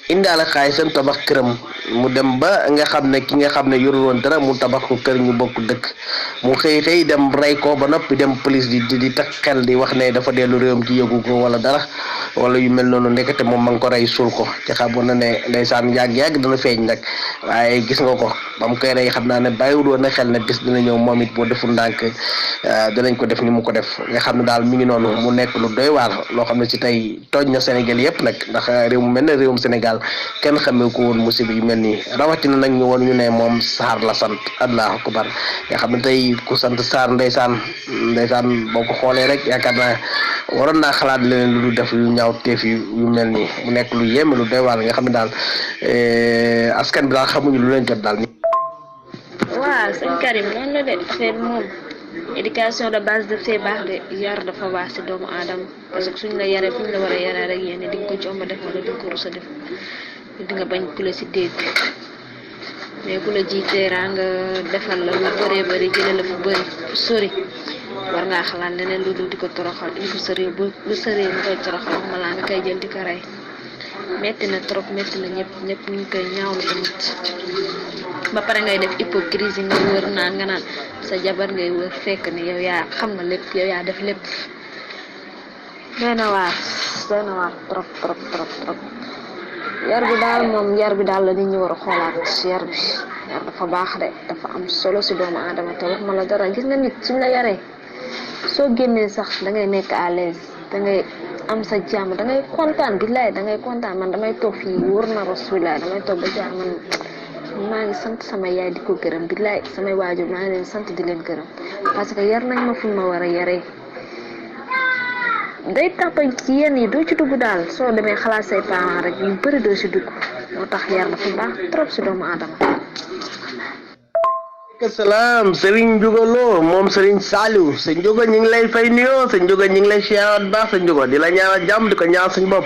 indaale xaalisam tabax këram mu dem ba nga xam ne ki nga xam ne yorul woon dara mu tabax ko kër ñu bokk dëkk mu xëy tey dem rey ko ba noppi dem police di teg xel di wax ne dafa dellu réewam ci yëgu ko wala dara wala yu mel noonu ndekete moom ma ngi ko rey suul ko ci xamoon na ne ndeysaan yàgg dana feeñ nag waaye gis nga ko ba mu koy rey xam naa ne bàyyiwul woon na xel ne bis dina ñëw moom it boo deful ndànk dinañ ko def ni mu ko def nga xam ne daal mi ngi noonu mu nekk lu doy waar loo xam ne ci tey tooñ na Sénégal yëpp nag ndax réew mu mel ne réewum Sénégal kenn xamee ko woon musiba yu mel nii rawatina nag ñu woon ñu ne moom Sarr la sant allahu akbar nga xam ne tey ku sant Sarr ndeysaan boo ko xoolee rek yaakaar naa waroon naa xalaat leneen lu def yu ñaaw teef yu mel nii mu nekk lu yéeme lu doy waar nga xam ne daal askan bi daal xamuñu lu leen jot daal. waaw sëñ Karim noonu la de affaire moom éducation de base daf see baax de yar dafa baax si doomu aadama parce que suñ la yaree fu ñu la war a yaree rek yéen di nga ko jomba def wala di nga ko rus a def di nga bañ ku la si dégg mais ku la jiiteeraa nga defal la lu bëree bëri jële la fu bëri sori war ngaa xalaat leneen lu dul di ko toroxal indi ko sa réew bu sa réew mu koy toroxal wax ma laa nga koy jël di ko rey metti na trop metti na ñëpp ñu ngi koy ñaawlu tamit ba pare ngay def hypocrisie nga wër naan nga naan sa jabar ngay wër fekk ni yow yaa xam na lépp yow yaa def lépp doy na waar trop yar bi daal la nit ñi war a xoolaat yar dafa baax de dafa am solo si doomu aadama te wax ma la dara gis nga nit suñ la yaree soo génnee sax da ngay nekk à l'aise da ngay am sa jàmm da ngay kontaan billaay da ngay kontaan man damay toog fii wóor na Rasulullah damay toog ba jaar man maa ngi sant sama yaay di ko gërëm billaay samay waajur maa ngi leen sant di leen gërëm parce que yar nañ ma fuñ ma war a yaree day tax ci yenn yi doo ci dugg daal soo demee xalaat say parents rek yu bëri doo ci dugg moo tax yar dafa baax trop si doomu aadama. salaam Serigne Ndiouga Lo moom Serigne Saliou sëñ Ndiouga ñu ngi lay fay nuyoo sëñ Ndiouga ñu ngi lay siyaat baax sëñ Ndiouga di la ñaanal jàmm di ko ñaan suñu bopp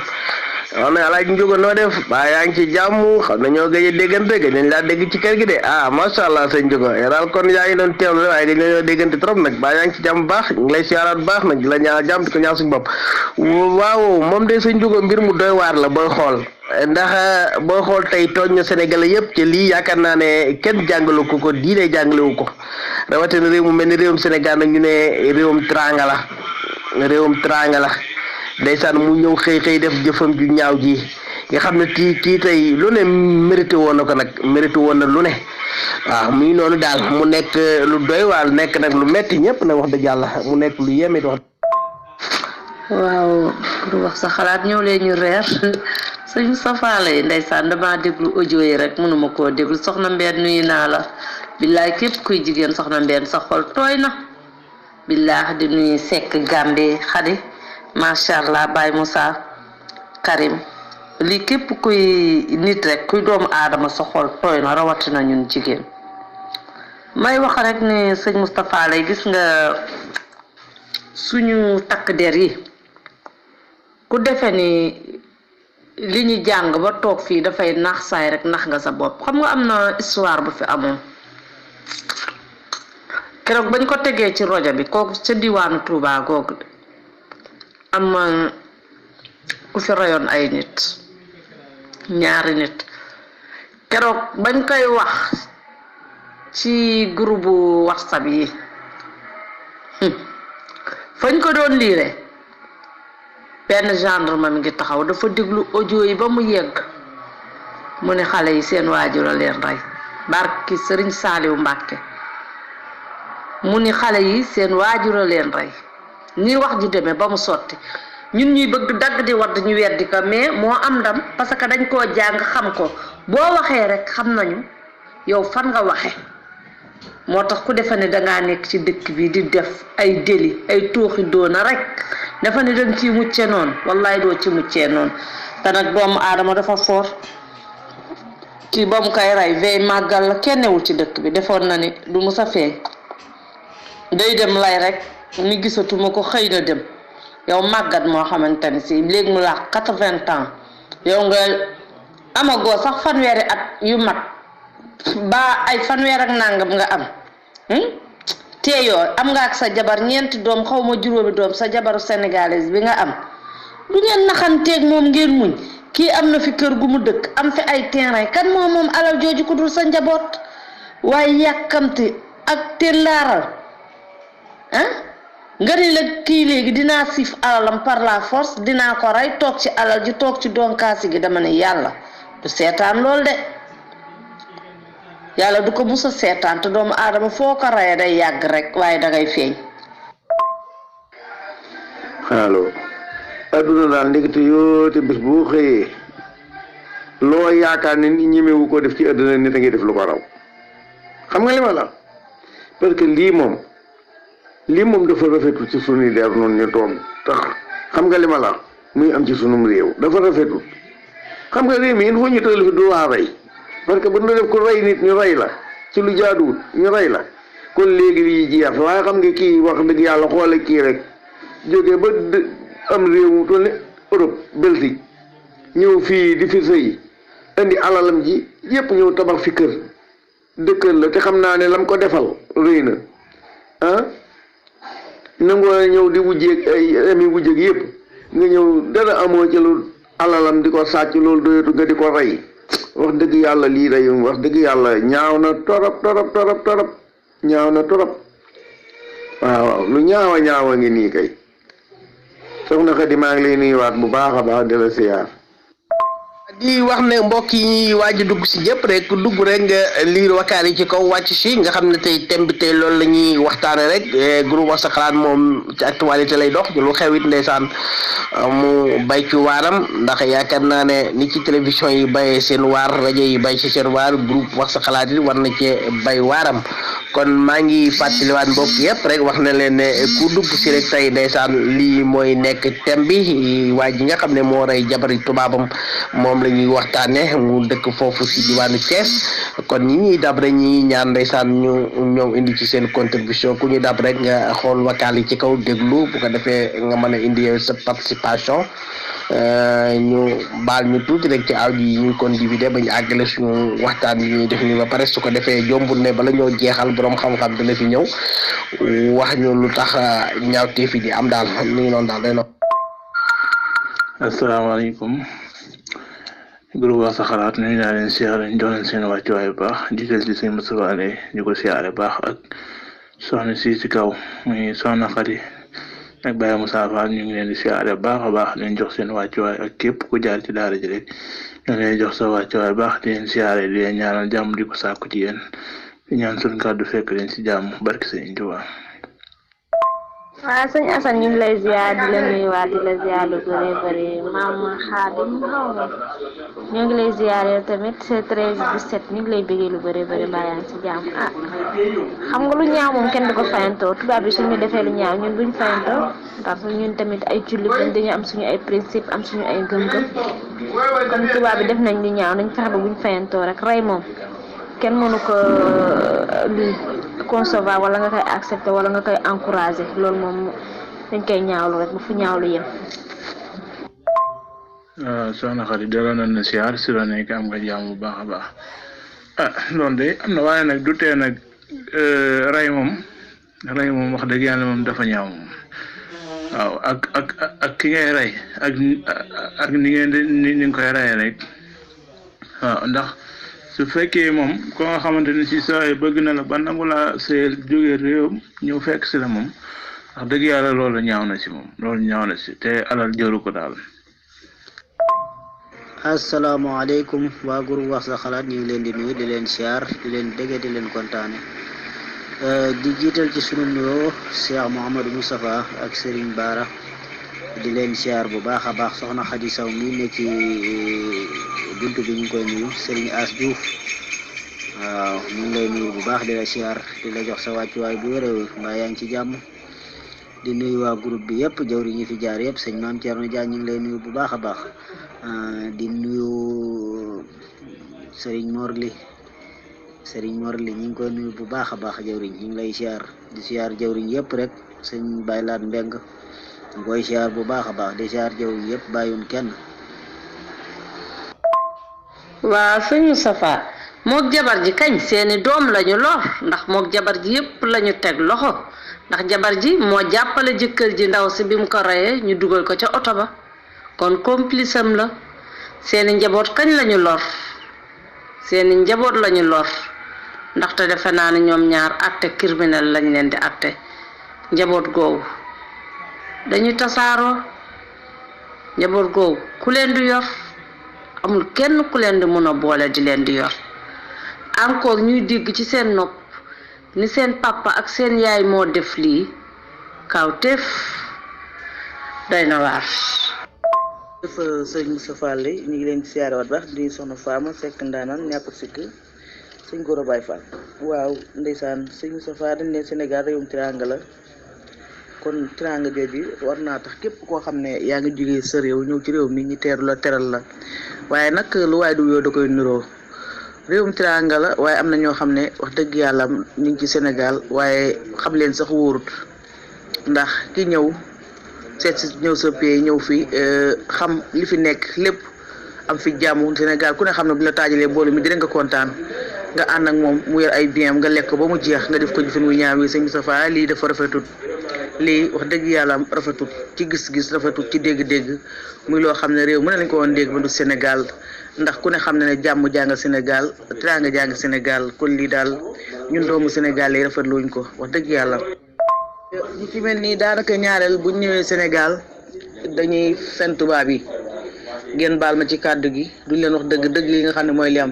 wax na Alaaji Ndiouga noo def ba yaa ngi ci jàmm xam nañoo gëj a déggante gëj nañ laa dégg ci kër gi de macha allah sëñ Ndiouga yow daal kon yaa ngi doon teewlu waaye gëj nañoo déggante trop nag ba yaa ngi ci jàmm baax ñu ngi lay siyaat baax nag di la ñaanal jàmm di ko ñaan suñu bopp waaw moom de sëñ Ndiouga mbir mu doy waar la booy xool ndax boo xool tey tooñ na Sénégalais yëpp ci lii yaakaar naa ne kenn jàngalu ko diine jàngalewu ko rawatina réew mu mel ni réewum Sénégal nag ñu ne réewum teraanga la ndeysaan mu ñëw xëy def jëfam ju ñaaw ji nga xam ne kii tey lu ne mérité woon na ko nag mérité woon na lu ne waaw muy noonu daal mu nekk lu doy waar nekk nag lu metti ñëpp nag wax dëgg yàlla mu nekk lu yéeme wax. waaw pour wax sa xalaat ñëw leen ñu reer sëñ Moustapha lay ndeysaan dama déglu audio yi rek mënuma koo déglu soxna Mbène nuyu naa la billaay képp kuy jigéen soxna Mbène sa xol tooy na billaay di nuyu Seck Gambe Xadi macha allah Baye Moussa Karim lii képp kuy nit rek kuy doomu aadama sa xol tooy na rawatina ñun jigéen may wax rek ni sëñ Moustapha lay gis nga suñu takk der yi ku defe ni li ñu jàng ba toog fii dafay nax saay rek nax nga sa bopp xam nga am na histoire bu fi amoon keroog bañ ko tegee ci rojo bi kooku ca diwaanu Touba googu am ku fi rayoon ay nit ñaari nit keroog bañ koy wax ci groupe WhatsApp yi fañ ko doon liire benn gendarme mi ngi taxaw dafa déglu audio yi ba mu yegg mu ne xale yi seen waajur a leen rey barki Sëriñ Saaliw Mbàkke mu ni xale yi seen waajur a leen rey nii wax ji demee ba mu sotti ñun ñuy bëgg dagg di wadd ñu weddi ko mais moo am ndam parce que dañ koo jàng xam ko boo waxee rek xam nañu yow fan nga waxe moo tax ku defe ne dangaa nekk ci dëkk bi di def ay déli ay tooxi doona rek dafa ne danga ciy mucce noonu wallaay doo ci muccee noonu te nag doomu aadama dafa foor kii ba mu koy rey vey màggal la kenn newul ci dëkk bi defoon na ni du mu sa feeñ day dem lay rek ni gisatuma ko xëy na dem yow màggat moo xamante ni si léegi mu laax 80 ans yow nga amagoo sax fanweeri at yu mat ba ay fanweer ak nangam nga am teeyoo am nga ak sa jabar ñeenti doom xaw ma juróomi doom sa jabaru sénégalaise bi nga am du ngeen naxanteeg moom ngeen muñ kii am na fi kër gu mu dëkk am fi ay terrain kan moom alal jooju ku dul sa njaboot waaye yàkkamti ak tellaaral nga ni la kii léegi dinaa siif alalam par la force dinaa ko rey toog ci alal ji toog ci donkaasi gi dama ne yàlla du seetaan lool de yàlla du ko musa seetaan te doomu aadama foo ko reyee day yàgg rek waaye dangay feeñ. allo adduna daal ndekete yoo te bés boo xëyee loo yaakaar ne nit ñemewu ko def ci adduna nit a ngi def lu ko raw xam nga li ma la parce que lii moom dafa rafetul ci sunu der noonu ñu toog tax xam nga li ma la muy am ci sunum réew dafa rafetul xam nga réew mi il faut ñu tëral fi droit rey parce que bu ñu def ko rey nit ñu rey la ci lu jaaduwul ñu rey la kon léegi lii jeex waaye xam nga kii wax dëgg yàlla xoole kii rek jógee ba am réew mu toll ne Europe Belgique ñëw fii di fi sëy indi alalam ji yépp ñëw tabax fi kër dëkkal la te xam naa ne lam ko defal rëy na nangoo ñëw di wujjeeg ay ami wujjeeg yépp nga ñëw dara amoo ci lu alalam di ko sàcc loolu doyatu nga di ko rey wax dëgg yàlla lii day wax dëgg yàlla ñaaw na torop ñaaw na torop waaw lu ñaawa ngi nii kay soxna Xadi maa ngi lay nuyuwaat bu baax a baax di la siyaar di wax ne mbokk yi waaj a dugg si jëpp rek dugg rek nga liir wakaar yi ci kaw wàcc si nga xam ne tey thème bi tey loolu la ñuy waxtaane rek groupe Wax sa xalaat moom ci actualité lay dox lu xew it ndeysaan mu bay ci waaram ndax yaakaar naa ne ni ci télévision yi bayee seen waar rajo yi bay ci seen waar groupe Wax sa xalaat yi war na cee bay waaram kon maa ngi fàttaliwaat mbokk yëpp rek wax na leen ne ku dugg si rek tey ndeysaan lii mooy nekk thème bi waa ji nga xam ne moo rey jabari tubaabam moom la ñuy waxtaane mu dëkk foofu si diwaanu Thiès kon ñi ñuy dab rek ñi ñaan ndeysaan ñu ñëw indi ci seen contribution ku ñu dab rek nga xool wakaal yi ci kaw déglu bu ko defee nga mën a indi yow sa participation ñu baal ñu tuuti rek ci audio yi ñu kon dividé ba ñu àggale suñu waxtaan yi ñuy def ni ba pare su ko defee jombul ne bala ñoo jeexal borom xam-xam dina fi ñëw wax ñu lu tax ñaawteef yi di am daal mi ngi noonu daal day noonu. asalaamaaleykum groupe Wax sa xalaat nuyu naa leen siyaare leen jox leen seen wàccuwaay bu baax jiital ci sëñ Moustapha Alay ñu ko siyaare baax ak soxna si ci kaw muy soxna Xadi ak Baye Moussa Fall ñu ngi leen di siyaare baax a baax leen jox seen wàccuwaay ak képp ku jaar ci daara ji rek ñu ngi leen jox sa wàccuwaay baax di leen siyaare di leen ñaanal jàmm di ko sàkku ci yéen di ñaan suñu kàddu fekk leen ci jàmm barke sëñ Tuubaa. waaw sëñ Assane ñu ngi lay ziar di la nuyuwaat di la ziar lu bëree bëri maam Xaadim xaw ma ñoo ngi lay ziar yow tamit 13 17 ñu ngi lay bëggee lu bëree bëri mbaa yaa ngi ci jàmm xam nga lu ñaaw moom kenn du ko fayantoo tubaab bi suñu defee lu ñaaw ñun duñ fayantoo ndax ñun tamit ay jullit lañ dañu am suñu ay principe am suñu ay gëm-gëm comme tubaab bi def nañ lu ñaaw nañ fexe ba buñ fayantoo rek rey moom kenn mënu ko lii concevoir wala nga koy accepter wala nga koy encourager loolu moom dañ koy ñaawlu rek bu fu ñaawlu yem. soxna Xadi delloo nañ la siyaar si la nekk am nga jàmm bu baax a baax loolu de am na waaye nag du tee nag rey moom wax dëgg yàlla moom dafa ñaaw moom waaw ak ki ngay rey ak ni ngeen ni nga koy reyee rek waaw ndax su fekkee moom ko nga xamante ni si saa yi bëgg na la ba nangu laa sëyal jógee réewam ñëw fekk si la moom wax dëgg yàlla loolu ñaaw na si moom loolu ñaaw na si te alal jëru ko daal. asalaamaaleykum waa groupe Wax sa xalaat ñu ngi leen di nuyu di leen siyaar di leen dégge di leen kontaane di jiital ci sunu nuyoo Cheikh Mouhamadou Moustapha ak Serigne Bara di leen siyaar bu baax a baax soxna Xadi Saw mi ne ci buntu bi ñu ngi koy nuyu Serigne As Diouf waaw ñu ngi lay nuyu bu baax di la siyaar di la jox sa wàccuwaay bu wér mbaa yaa ngi ci jàmm di nuyu waa groupe bi yëpp jawri ñi fi jaar yëpp sëñ Maam Thierno Diagne ñu ngi lay nuyu bu baax a baax di nuyu Serigne Morli ñu ngi koy nuyu bu baax a baax jawriñ ñu ngi lay siyaar di siyaar jawriñ yëpp rek sëñ Baylaat Mbeng ñu koy siyaar bu baax a baax di siyaar jawriñ yëpp bàyyun kenn. waa sëñ Moustapha mook jabar ji kañ seeni doom lañu lor ndax mook jabar ji yëpp lañu teg loxo ndax jabar ji moo jàppale jëkkër ji ndaw si bi mu ko reyee ñu dugal ko ca oto ba kon complice am la seeni njaboot kañ lañu lor seeni njaboot lañu lor ndaxte defe naa ne ñoom ñaar acte criminel lañ leen di acte njaboot googu dañuy tasaaroo njaboot googu ku leen di yor amul kenn ku leen di mën a boole di leen di yor encore ñuy dégg ci seen nopp ni seen papa ak seen yaay moo def lii kawteef doy na waar. sëñ Moustapha Alay ñu ngi leen di siyaare waat baax di soxna Fama Seck ndaanaan ñàpp sikk sëñ Gora Baye Fall waaw ndeysaan sëñ Moustapha dañ ne Sénégal réewum tiraanga la kon tiraanga jooju war naa tax képp koo xam ne yaa ngi jógee sa réew ñëw ci réew mi ñu teeru la teral la waaye nag lu waaye du yoo da koy niroo réewum tiraanga la waaye am na ñoo xam ne wax dëgg yàlla ñu ngi ci Sénégal waaye xam leen sax wóorut ndax ki ñëw seet si ñëw sa pays ñëw fi xam li fi nekk lépp am fi jàmm Sénégal ku ne xam ne bu la taajalee mboolu mi dina nga kontaan nga ànd ak moom mu yor ay bien nga lekk ko ba mu jeex nga def ko jëfin wu ñaaw yi sëñ Moustapha lii dafa rafetut lii wax dëgg yàlla rafetut ci gis-gis rafetut ci dégg-dégg muy loo xam ne réew mën nañ ko woon dégg ba du Sénégal ndax ku ne xam ne ne jàmm jàng Sénégal teraanga jàng Sénégal kon lii daal ñun doomu Sénégal yi rafetluñ ko wax dëgg yàlla. ñi ci mel nii daanaka ñaareel bu ñëwee Sénégal dañuy fen tubaab yi ngeen baal ma ci kàddu gi duñ leen wax dëgg dëgg li nga xam ne mooy li am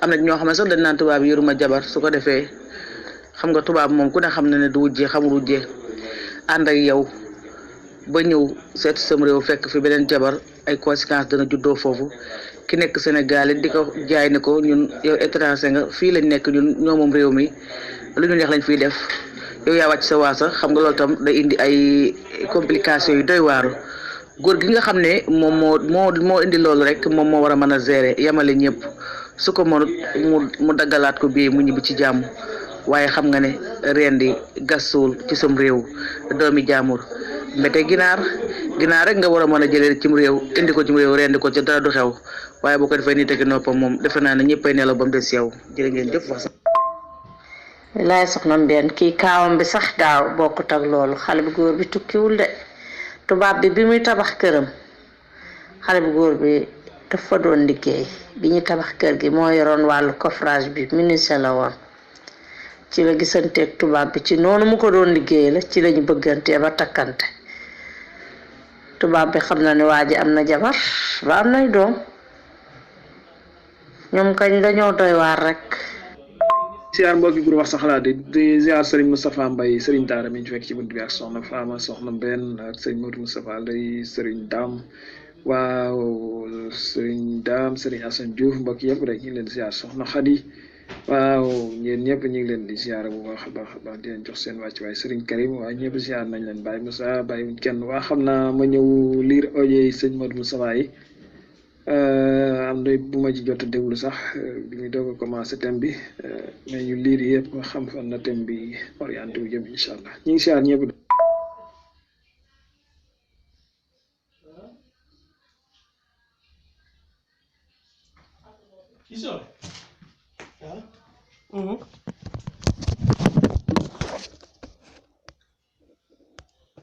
na ñoo xam ne sax dañ naan tubaab yi yoruma jabar su ko defee xam nga tubaab moom ku ne xam na ne du wujjee xamul wujjee ànd ak yow ba ñëw seet sam réew fekk fi beneen jabar ay conséquences dana juddoo foofu ki nekk Sénégal it di ko jaay ne ko ñun yow étranger nga fii lañ nekk ñun ñoo moom réew mi lu ñu neex lañ fiy def yow yaa wàcc sa waasa xam nga loolu tam day indi ay complications yu doy waaru góor gi nga xam ne moom moo indi loolu rek moom moo war a mën a gérer yemale ñëpp su ko mënut mu daggalaat ko bii mu ñibbi ci jàmm waaye xam nga ne rendi gasul ci sam réew doomi jaamur mbete ginaar rek nga war a mën a jëlee cim réew indi ko cim réew rendi ko ca dara du xew waaye bu ko defee nii tegi noppam moom defe naa ne ñëppay nelaw ba mu des yow jërë ngeen jëf wax sax laay soxna Mbène kii kaawam bi sax daaw bokkut ak loolu xale bu góor bi tukkiwul de tubaab bi muy tabax këram xale bu góor bi dafa doon liggéey bi ñu tabax kër gi moo yoroon wàllu coffrage bi ministre la woon ci la gisanteeg tubaab bi ci noonu mu ko doon liggéey la ci lañu bëggantee ba takkante tubaab bi xam na ne waa ji am na jabar ba am nay doom ñoom kañ dañoo doy waar rek. siyaar mbokki groupe wax sa xalaat di ziar Serigne Moustapha Mbaye Serigne Daara mi ñu fekk ci bunt bi ak soxna Fama soxna Mbène ak Serigne Modou Moustapha lay Serigne Dame waaw Serigne Dame Serigne Assane Diouf mbokk yëpp rek ñu ngi leen di ziar soxna Khady waaw ñeen ñëpp ñu ngi leen di ziar bu baax a baax di leen jox seen wàcc waaye Serigne Karim waaye ñëpp ziar nañ leen Baye Moussa bàyyiwuñ kenn waa xam naa ma ñëw lire audio yi sëñ Modou Moustapha yi am na bu ma ci jot a déglu sax bi ñu doog a commencé thème bi mais ñu lire yëpp xam fan na thème bi orienté wu jëm incha allah ñu ngi ziar ñëpp. Iso. Ya.